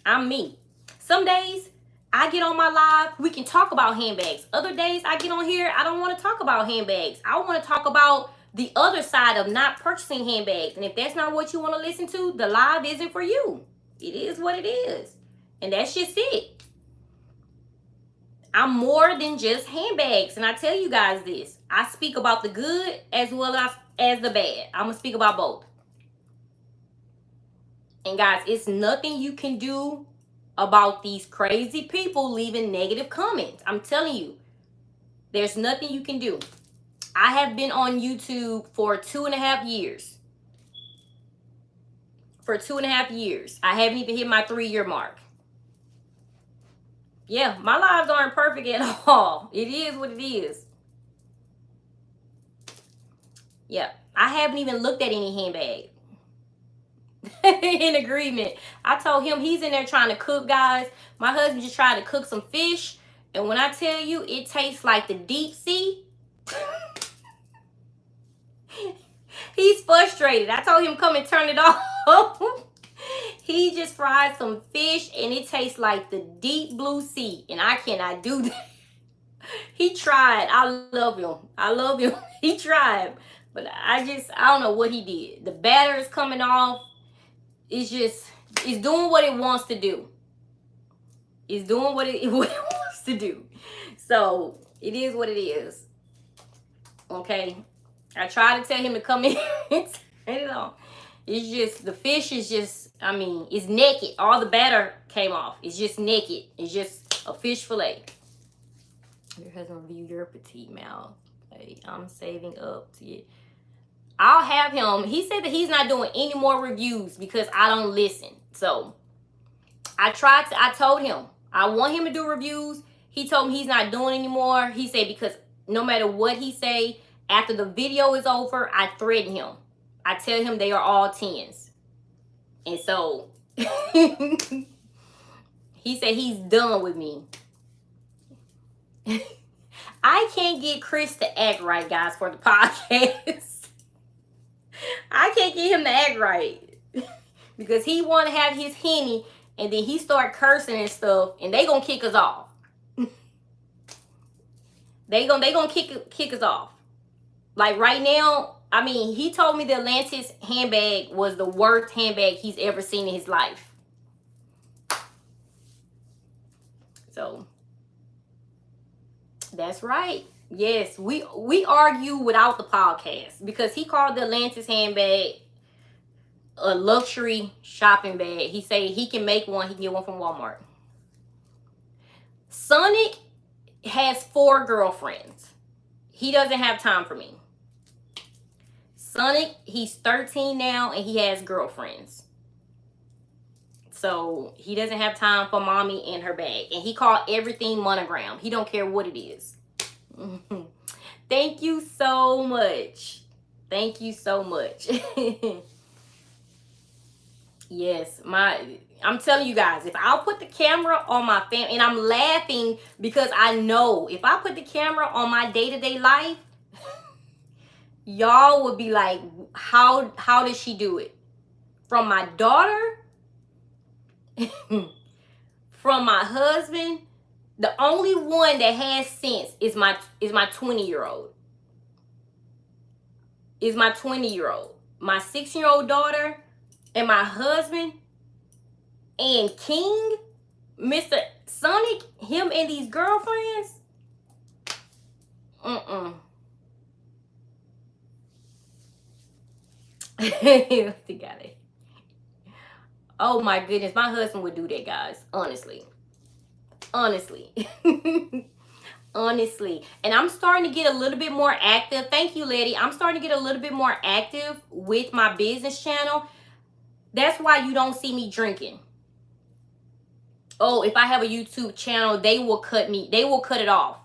A: I'm me. Some days I get on my live, we can talk about handbags. Other days I get on here, I don't want to talk about handbags. I want to talk about the other side of not purchasing handbags. And if that's not what you want to listen to, the live isn't for you. It is what it is. And that's just it. I'm more than just handbags. And I tell you guys this. I speak about the good as well as the bad. I'm going to speak about both. And guys, it's nothing you can do about these crazy people leaving negative comments. I'm telling you, there's nothing you can do. I have been on YouTube for 2.5 years. For 2.5 years. I haven't even hit my 3-year mark. Yeah, my lives aren't perfect at all. It is what it is. Yeah, I haven't even looked at any handbag. In agreement. I told him he's in there trying to cook, guys. My husband just tried to cook some fish. And when I tell you, it tastes like the deep sea. He's frustrated. I told him come and turn it off. He just fried some fish and it tastes like the deep blue sea. And I cannot do that. He tried. I love him. I love him. He tried. But I don't know what he did. The batter is coming off. It's doing what it wants to do. It's doing what it wants to do. So it is what it is. Okay. I tried to tell him to come in and turn it on. It's just, the fish is just, I mean, it's naked. All the batter came off. It's just naked. It's just a fish fillet. Your husband view your petite mouth. Hey, I'm saving up to get. I'll have him. He said that he's not doing any more reviews because I don't listen. So I told him I want him to do reviews. He told me he's not doing anymore. He said because no matter what he say, after the video is over, I threaten him. I tell him they are all 10s. And so he said he's done with me. I can't get Chris to act right, guys, for the podcast. I can't get him to act right. Because he want to have his Henny and then he start cursing and stuff and they gonna kick us off. They gonna kick us off. Like right now, I mean, he told me the Atlantis handbag was the worst handbag he's ever seen in his life. So that's right. Yes, we argue without the podcast because he called the Atlantis handbag a luxury shopping bag. He said he can make one. He can get one from Walmart. Sonic has 4 girlfriends. He doesn't have time for me. Sonic, he's 13 now and he has girlfriends. So he doesn't have time for mommy and her bag. And he called everything monogram. He don't care what it is. Thank you so much. Thank you so much. Yes, I'm telling you guys, if I'll put the camera on my family, and I'm laughing because I know if I put the camera on my day-to-day life, y'all would be like, how does she do it? From my daughter, from my husband, the only one that has sense is my 20-year-old. Is my 20-year-old. My 6-year-old daughter and my husband and King, Mr. Sonic, him and these girlfriends. Got it. Oh my goodness, my husband would do that, guys. Honestly. Honestly. And I'm starting to get a little bit more active. Thank you, Letty. I'm starting to get a little bit more active with my business channel. That's why you don't see me drinking. Oh, if I have a YouTube channel, they will cut it off.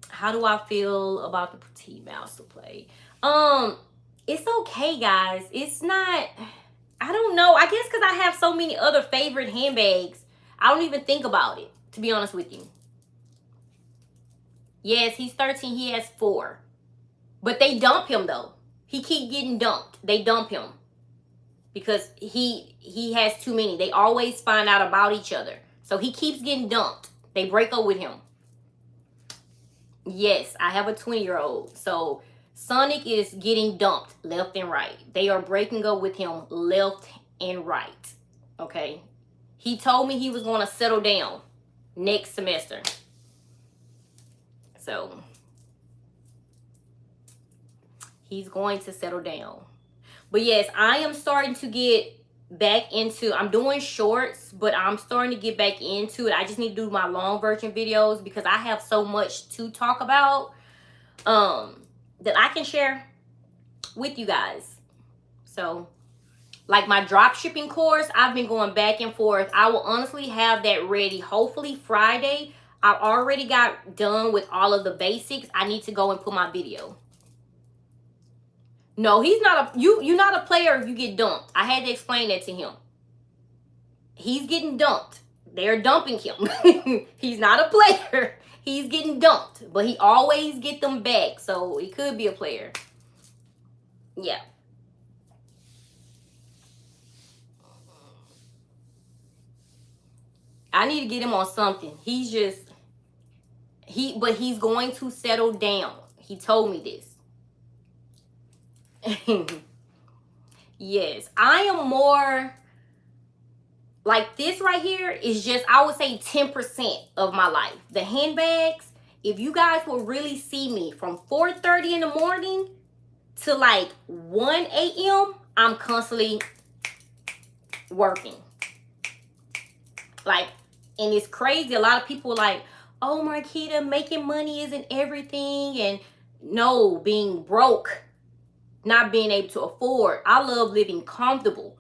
A: How do I feel about the petite mouse to play? It's okay, guys. It's not, I don't know. I guess because I have so many other favorite handbags, I don't even think about it, to be honest with you. Yes, he's 13. He has 4. But they dump him, though. He keep getting dumped. They dump him. Because he has too many. They always find out about each other. So he keeps getting dumped. They break up with him. Yes, I have a 20-year-old. So Sonic is getting dumped left and right. They are breaking up with him left and right. Okay. He told me he was going to settle down next semester. So he's going to settle down. But yes, I am starting to get back into, I'm doing shorts, but I'm starting to get back into it. I just need to do my long version videos because I have so much to talk about that I can share with you guys. So like my drop shipping course, I've been going back and forth. I will honestly have that ready hopefully Friday. I already got done with all of the basics. I need to go and put my video. No, he's not you're not a player if you get dumped. I had to explain that to him. He's getting dumped. They're dumping him. He's not a player. He's getting dumped. But he always get them back. So he could be a player. Yeah. I need to get him on something. But he's going to settle down. He told me this. Yes, I am more like this right here is just, I would say 10% of my life. The handbags, if you guys will really see me from 4:30 in the morning to like 1 a.m., I'm constantly working. Like, and it's crazy. A lot of people are like, oh, Marquita, making money isn't everything. And no, being broke, not being able to afford. I love living comfortable.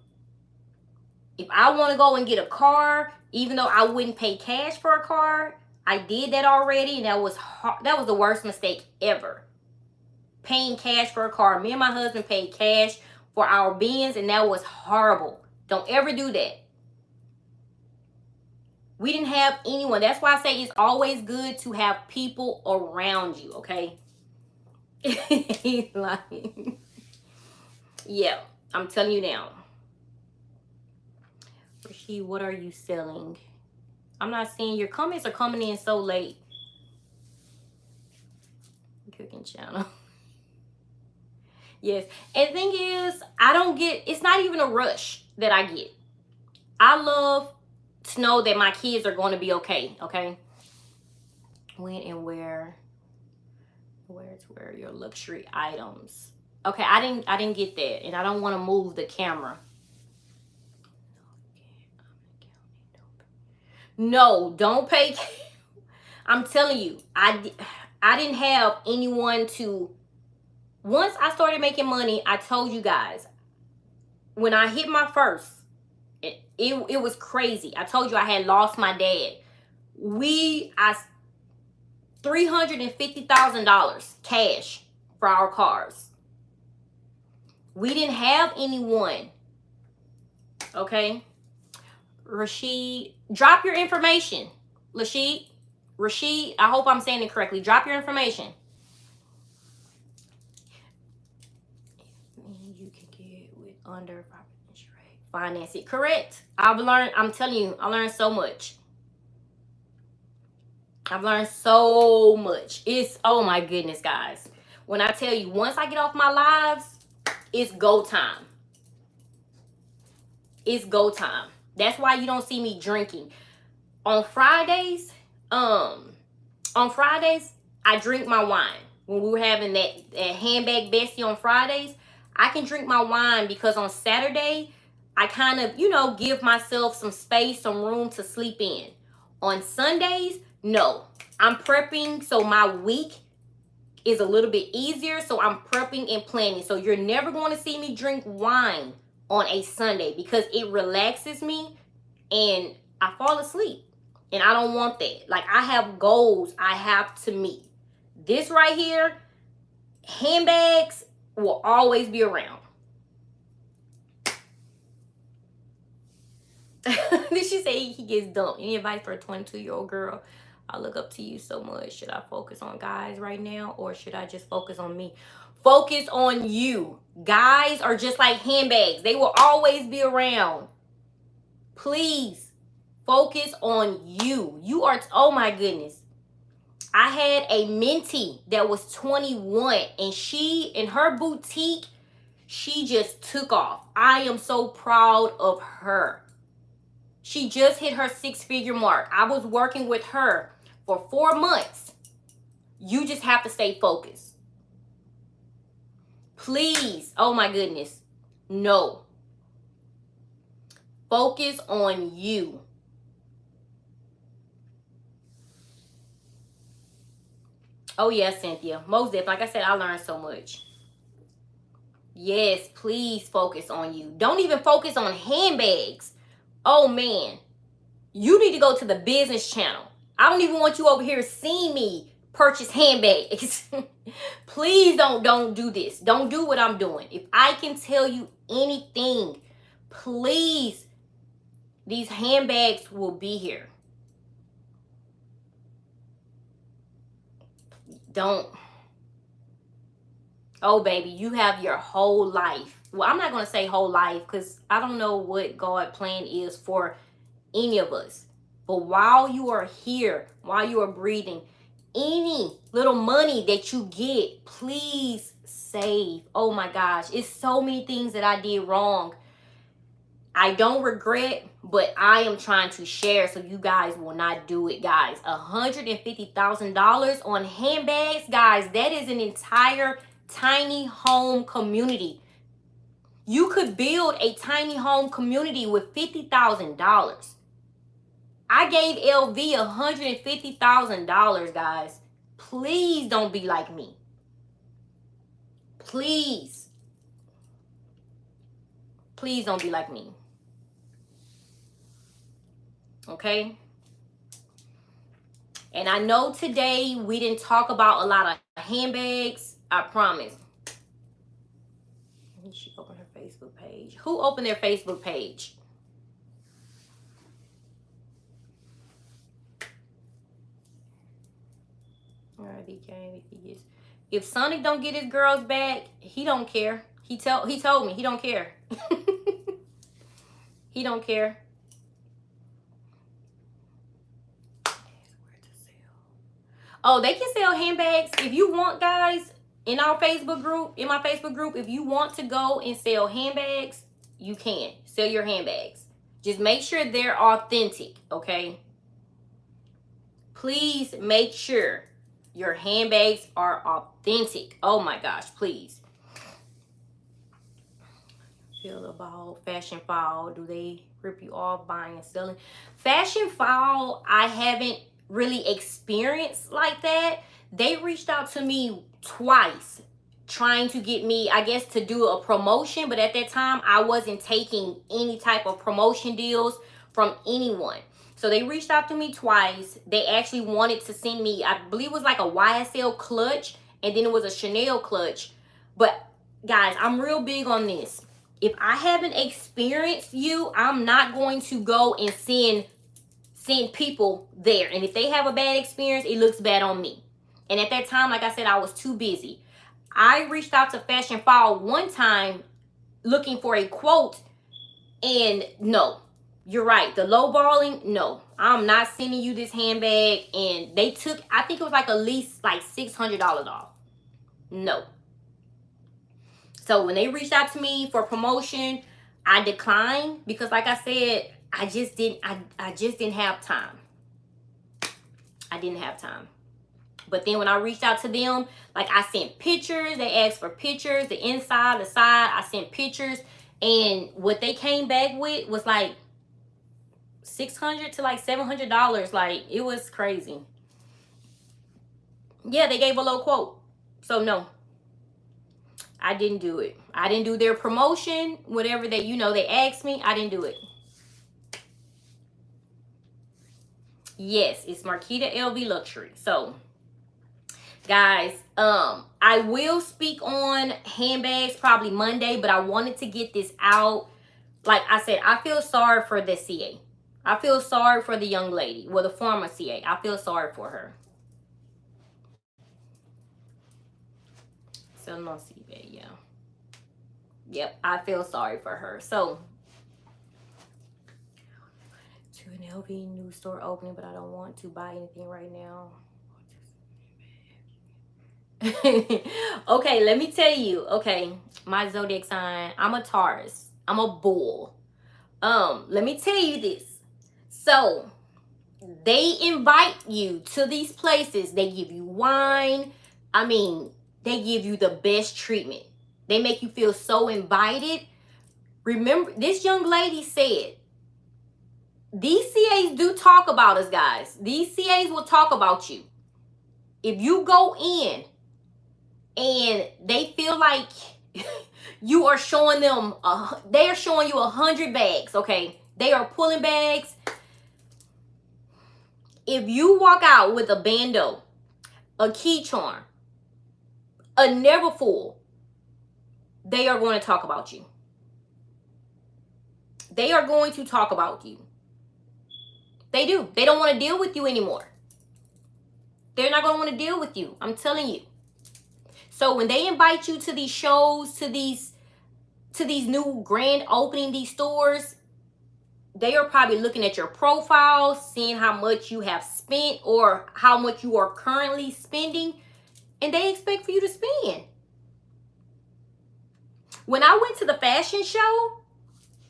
A: If I want to go and get a car, even though I wouldn't pay cash for a car, I did that already, and that was the worst mistake ever. Paying cash for a car. Me and my husband paid cash for our Benz, and that was horrible. Don't ever do that. We didn't have anyone. That's why I say it's always good to have people around you, okay? He's lying. Yeah, I'm telling you now. Rashid, what are you selling? I'm not seeing your comments are coming in so late. Cooking channel. Yes. And the thing is, I don't get, it's not even a rush that I get. I love to know that my kids are going to be okay. Okay. When and where to wear your luxury items. Okay, I didn't get that, and I don't want to move the camera. No, don't pay. I'm telling you, I didn't have anyone to. Once I started making money, I told you guys, when I hit my first, it was crazy. I told you I had lost my dad. I $350,000 cash for our cars. We didn't have anyone. Okay. Rashid, drop your information. Rashid, I hope I'm saying it correctly. Drop your information. You can get with under finance it. Correct. I'm telling you, I learned so much. I've learned so much. It's, oh my goodness, guys. When I tell you, once I get off my lives, it's go time. It's go time. That's why you don't see me drinking. On Fridays, I drink my wine. When we were having that handbag bestie on Fridays, I can drink my wine because on Saturday, I kind of, give myself some space, some room to sleep in. On Sundays, no. I'm prepping, so my week is a little bit easier, so I'm prepping and planning. So you're never going to see me drink wine on a Sunday because it relaxes me and I fall asleep. And I don't want that. Like, I have goals I have to meet. This right here, handbags will always be around. Did she say he gets dumped? Any advice for a 22-year-old girl? I look up to you so much. Should I focus on guys right now, or should I just focus on me? Focus on you. Guys are just like handbags. They will always be around. Please focus on you. You are, oh my goodness. I had a mentee that was 21, and she, in her boutique, she just took off. I am so proud of her. She just hit her 6-figure mark. I was working with her for 4 months. You just have to stay focused. Please, oh my goodness, no. Focus on you. Oh yes, Cynthia, most definitely. Like I said, I learned so much. Yes, please focus on you. Don't even focus on handbags. Oh man, you need to go to the business channel. I don't even want you over here seeing me purchase handbags. Please don't do this. Don't do what I'm doing. If I can tell you anything, please, these handbags will be here. Don't. Oh, baby, you have your whole life. Well, I'm not going to say whole life because I don't know what God's plan is for any of us. But while you are here, while you are breathing, any little money that you get, please save. Oh my gosh, it's so many things that I did wrong. I don't regret, but I am trying to share so you guys will not do it, guys. $150,000 on handbags, guys. That is an entire tiny home community. You could build a tiny home community with $50,000. I gave LV $150,000, guys. Please don't be like me. Please. Please don't be like me. Okay? And I know today we didn't talk about a lot of handbags. I promise. She opened her Facebook page. Who opened their Facebook page? All right, BK. If Sonic don't get his girls back, he don't care. He told me he don't care. He don't care. Oh, they can sell handbags if you want, guys. in our Facebook group, in my Facebook group, if you want to go and sell handbags, you can sell your handbags. Just make sure they're authentic, okay? Please make sure your handbags are authentic. Oh my gosh, please. Feel about fashion fall. Do they rip you off buying and selling? Fashion fall, I haven't really experienced like that. They reached out to me twice trying to get me, I guess, to do a promotion, but at that time I wasn't taking any type of promotion deals from anyone. So they reached out to me twice. They actually wanted to send me, I believe it was like a YSL clutch, and then it was a Chanel clutch. But guys, I'm real big on this. If I haven't experienced you, I'm not going to go and send people there. And if they have a bad experience, it looks bad on me. And at that time, like I said, I was too busy. I reached out to Fashion Fall one time looking for a quote, and no, you're right. The lowballing, no, I'm not sending you this handbag. And they took, I think it was like at least like $600 off. No. So when they reached out to me for promotion, I declined because, like I said, I just didn't have time. I didn't have time. But then when I reached out to them, like I sent pictures. They asked for pictures, the inside, the side. I sent pictures. And what they came back with was like $600 to like $700. Like, it was crazy. Yeah, they gave a low quote. So no, I didn't do it. I didn't do their promotion, whatever they, they asked me. I didn't do it. Yes, it's Marquita LVLuxury. So, guys, I will speak on handbags probably Monday, but I wanted to get this out. Like I said, I feel sorry for the CA. I feel sorry for the young lady, well, the former CA. I feel sorry for her. So no CA, yeah. Yep, I feel sorry for her. So, to an LV new store opening, but I don't want to buy anything right now. Okay, let me tell you. Okay, my zodiac sign, I'm a Taurus. I'm a bull. Let me tell you this. So, they invite you to these places. They give you wine. I mean, they give you the best treatment. They make you feel so invited. Remember, this young lady said, these CAs do talk about us, guys. These CAs will talk about you. If you go in and they feel like you are showing them, they are showing you 100 bags, okay? They are pulling bags. If you walk out with a bando, a key charm, a Neverfull, they are going to talk about you. They are going to talk about you. They do. They don't want to deal with you anymore. They're not going to want to deal with you. I'm telling you. So when they invite you to these shows, to these new grand opening, these stores, they are probably looking at your profile, seeing how much you have spent or how much you are currently spending, and they expect for you to spend. When I went to the fashion show,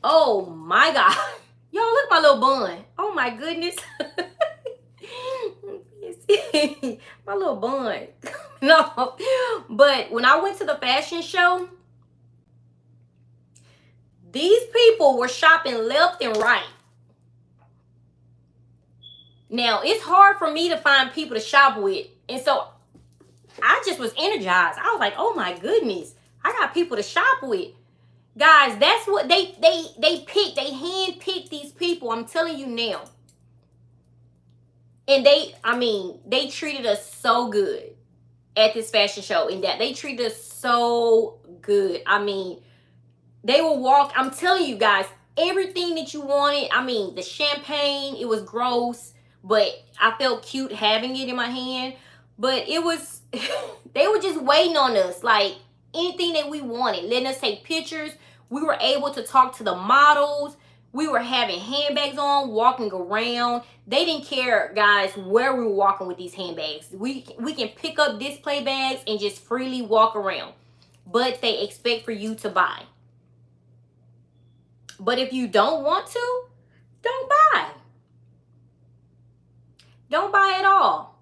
A: oh my God. Y'all, look at my little bun. Oh my goodness. My little bun. No. But when I went to the fashion show, these people were shopping left and right. Now, it's hard for me to find people to shop with. And so I just was energized. I was like, oh my goodness. I got people to shop with. Guys, that's what they picked. They hand-picked these people. I'm telling you now. And they treated us so good at this fashion show. And that they treated us so good. I mean, they will walk. I'm telling you guys, everything that you wanted. I mean, the champagne, it was gross, but I felt cute having it in my hand. But it was, they were just waiting on us. Like, anything that we wanted, letting us take pictures. We were able to talk to the models. We were having handbags on, walking around. They didn't care, guys, where we were walking with these handbags. We can pick up display bags and just freely walk around. But they expect for you to buy. But if you don't want to, don't buy. Don't buy at all.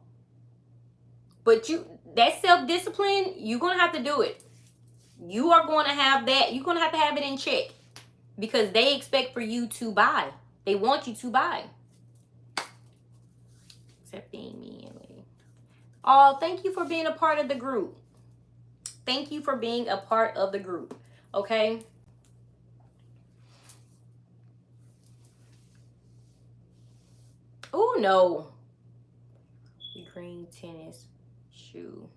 A: But that self-discipline, you're going to have to do it. You are going to have that. You're going to have it in check. Because they expect for you to buy. They want you to buy. Except being me. Oh, thank you for being a part of the group. Thank you for being a part of the group. Okay? Oh, no. Green tennis shoe.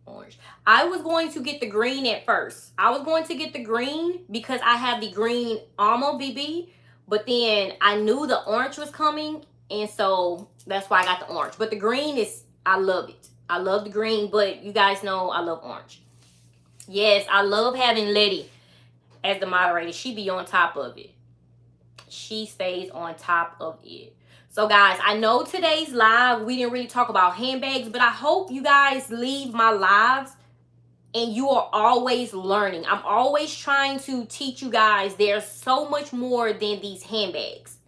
A: Orange. I was going to get the green at first. I was going to get the green because I have the green Alma BB, but then I knew the orange was coming, and so that's why I got the orange. But the green is, I love it. I love the green, but you guys know I love orange. Yes, I love having Letty as the moderator. She be on top of it. She stays on top of it. So guys, I know today's live, we didn't really talk about handbags, but I hope you guys leave my lives and you are always learning. I'm always trying to teach you guys there's so much more than these handbags.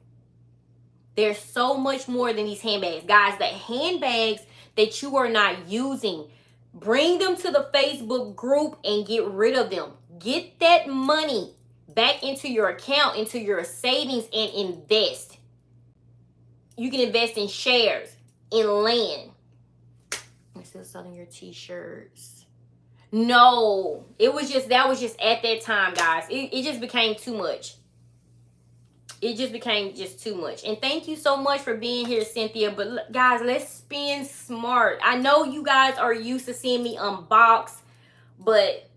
A: There's so much more than these handbags. Guys, the handbags that you are not using, bring them to the Facebook group and get rid of them. Get that money back into your account, into your savings, and invest. You can invest in shares, in land. I'm still selling your t-shirts. No, that was just at that time, guys. It just became too much. It just became just too much. And thank you so much for being here, Cynthia. But guys, let's spend smart. I know you guys are used to seeing me unbox, but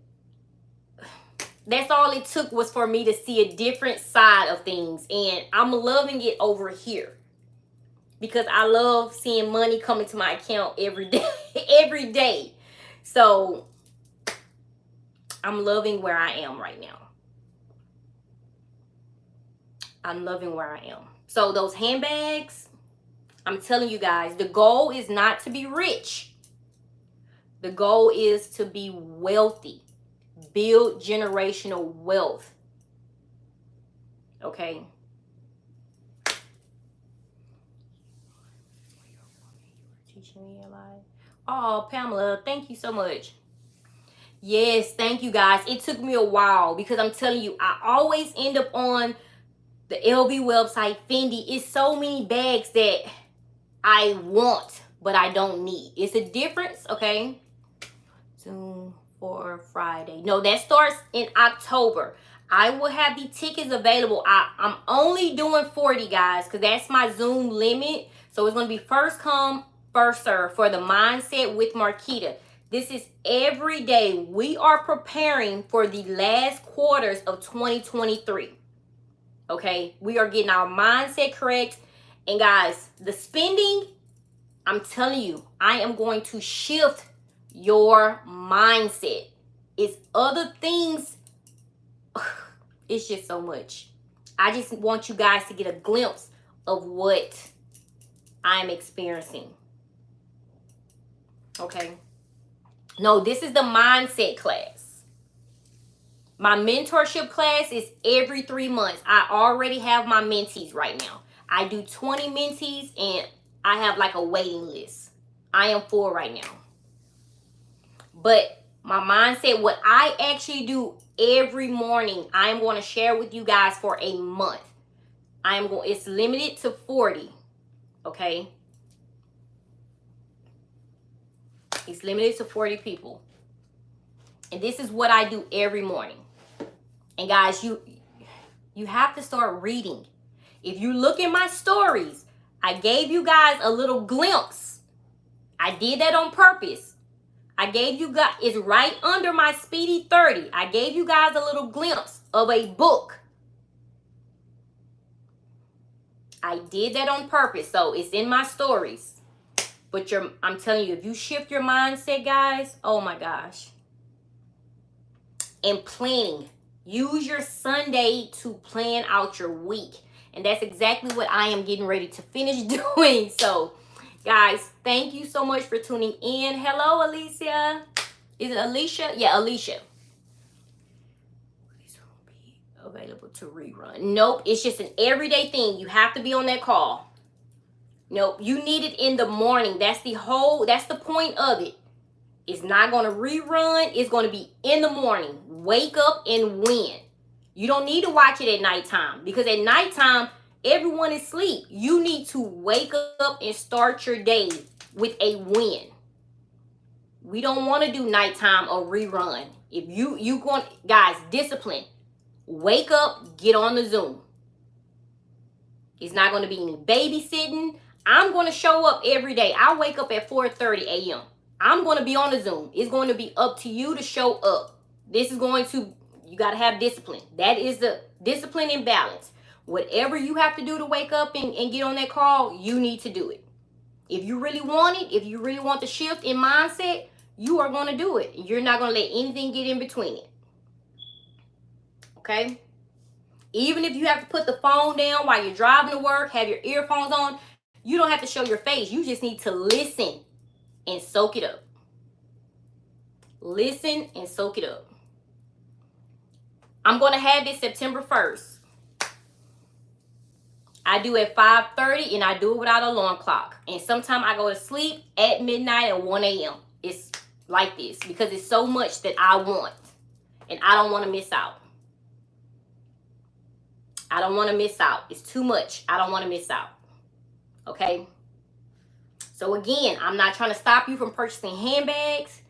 A: that's all it took was for me to see a different side of things. And I'm loving it over here. Because I love seeing money coming to my account every day. Every day. So, I'm loving where I am right now. I'm loving where I am. So, those handbags, I'm telling you guys, the goal is not to be rich. The goal is to be wealthy. Build generational wealth. Okay? Oh, Pamela, thank you so much. Yes, thank you guys. It took me a while because I'm telling you, I always end up on the LV website, Fendi. It's so many bags that I want, but I don't need. It's a difference, okay? Zoom for Friday. No, that starts in October. I will have the tickets available. I'm only doing 40, guys, because that's my Zoom limit. So it's going to be first come, first serve for the Mindset with Marquita. This is every day. We are preparing for the last quarters of 2023. Okay? We are getting our mindset correct. And guys, the spending, I'm telling you, I am going to shift your mindset. It's other things. It's just so much. I just want you guys to get a glimpse of what I'm experiencing. Okay? No, this is the mindset class. My mentorship class is every 3 months. I already have my mentees right now. I do 20 mentees and I have like a waiting list. I am full right now. But my mindset, what I actually do every morning, I am going to share with you guys for a month. It's limited to 40. Okay? It's limited to 40 people. And this is what I do every morning. And guys, you have to start reading. If you look in my stories, I gave you guys a little glimpse. I did that on purpose. I gave you guys, it's right under my Speedy 30. I gave you guys a little glimpse of a book. I did that on purpose. So it's in my stories. But I'm telling you, if you shift your mindset, guys, oh my gosh. And planning. Use your Sunday to plan out your week. And that's exactly what I am getting ready to finish doing. So, guys, thank you so much for tuning in. Hello, Alicia. Is it Alicia? Yeah, Alicia. Available to rerun. Nope, it's just an everyday thing. You have to be on that call. Nope, you need it in the morning. That's the point of it. It's not going to rerun. It's going to be in the morning. Wake up and win. You don't need to watch it at nighttime, because at nighttime, everyone is asleep. You need to wake up and start your day with a win. We don't want to do nighttime or rerun. If you going, guys, discipline. Wake up, get on the Zoom. It's not going to be any babysitting. I'm going to show up every day. I wake up at 4:30 a.m. I'm going to be on the Zoom. It's going to be up to you to show up. This is going to, you got to have discipline. That is the discipline and balance. Whatever you have to do to wake up and get on that call, you need to do it. If you really want it, if you really want the shift in mindset, you are going to do it. You're not going to let anything get in between it. Okay? Even if you have to put the phone down while you're driving to work, have your earphones on, you don't have to show your face. You just need to listen and soak it up. Listen and soak it up. I'm going to have this September 1st. I do at 5:30 and I do it without an alarm clock. And sometimes I go to sleep at midnight at 1 a.m. It's like this because it's so much that I want. And I don't want to miss out. I don't want to miss out. It's too much. I don't want to miss out. Okay? So again, I'm not trying to stop you from purchasing handbags,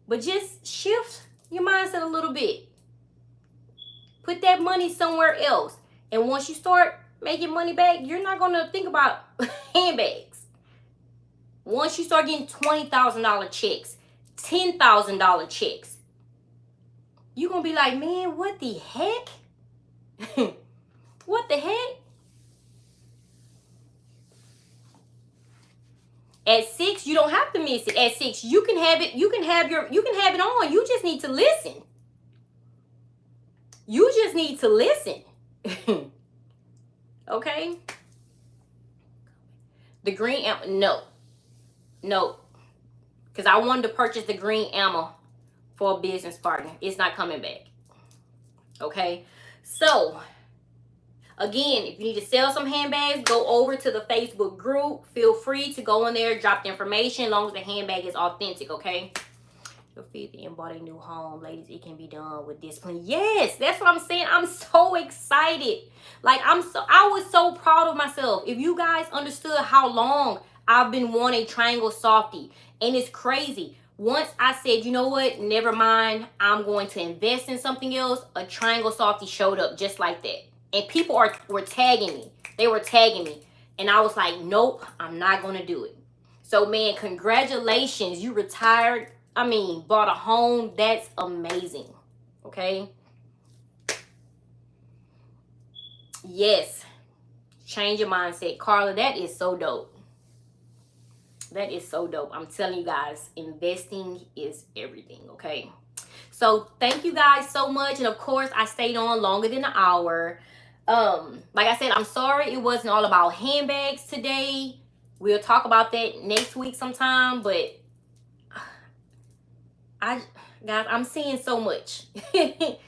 A: but just shift your mindset a little bit. Put that money somewhere else. And once you start making money back, you're not going to think about handbags. Once you start getting $20,000 checks, $10,000 checks, you're going to be like, man, what the heck? What the heck? At 6, you don't have to miss it. At 6, you can have it. You can have it on. You just need to listen. You just need to listen. Okay? The green ammo, no. Because I wanted to purchase the green ammo for a business partner. It's not coming back. Okay? So, again, if you need to sell some handbags, go over to the Facebook group. Feel free to go in there, drop the information, as long as the handbag is authentic, okay? Your feet and bought a new home. Ladies, it can be done with discipline. Yes, that's what I'm saying. I'm so excited. Like, I was so proud of myself. If you guys understood how long I've been wanting triangle softy. And it's crazy. Once I said, you know what, never mind, I'm going to invest in something else, a triangle softy showed up just like that. And people were tagging me. They were tagging me. And I was like, nope, I'm not going to do it. So, man, congratulations. You retired. I mean, bought a home. That's amazing. Okay? Yes. Change your mindset. Carla, that is so dope. That is so dope. I'm telling you guys, investing is everything, okay? So, thank you guys so much. And, of course, I stayed on longer than an hour. Like I said, I'm sorry it wasn't all about handbags today. We'll talk about that next week sometime, but guys, I'm seeing so much. A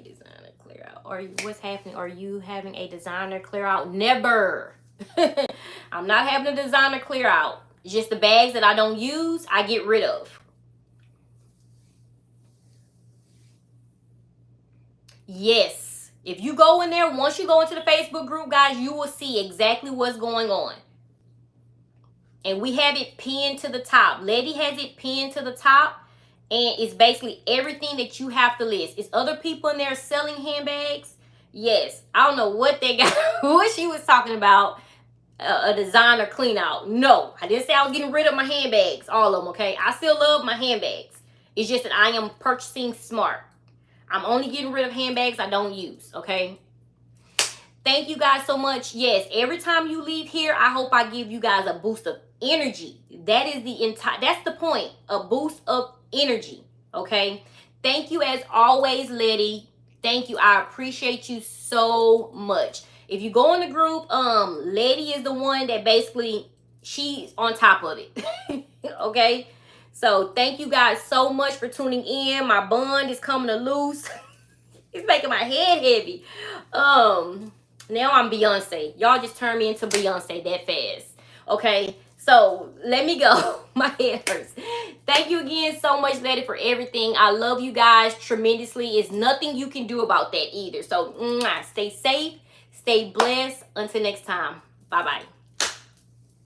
A: designer clear out. What's happening? Are you having a designer clear out? Never. I'm not having a designer clear out. It's just the bags that I don't use, I get rid of. Yes. If you go in there, once you go into the Facebook group, guys, you will see exactly what's going on. And we have it pinned to the top. Letty has it pinned to the top. And it's basically everything that you have to list. Is other people in there selling handbags? Yes. I don't know what they got, what she was talking about. A designer clean out. No, I didn't say I was getting rid of my handbags. All of them, okay? I still love my handbags. It's just that I am purchasing smart. I'm only getting rid of handbags I don't use, okay? Thank you guys so much. Yes, every time you leave here, I hope I give you guys a boost of energy. That is that's the point, a boost of energy, okay? Thank you as always, Letty. Thank you. I appreciate you so much. If you go in the group, Letty is the one that basically, she's on top of it. Okay? So thank you guys so much for tuning in. My bun is coming to loose. It's making my head heavy. Now I'm Beyonce. Y'all just turned me into Beyonce that fast. Okay, so let me go. My head hurts. Thank you again so much, Letty, for everything. I love you guys tremendously. It's nothing you can do about that either. So stay safe, stay blessed. Until next time. Bye-bye.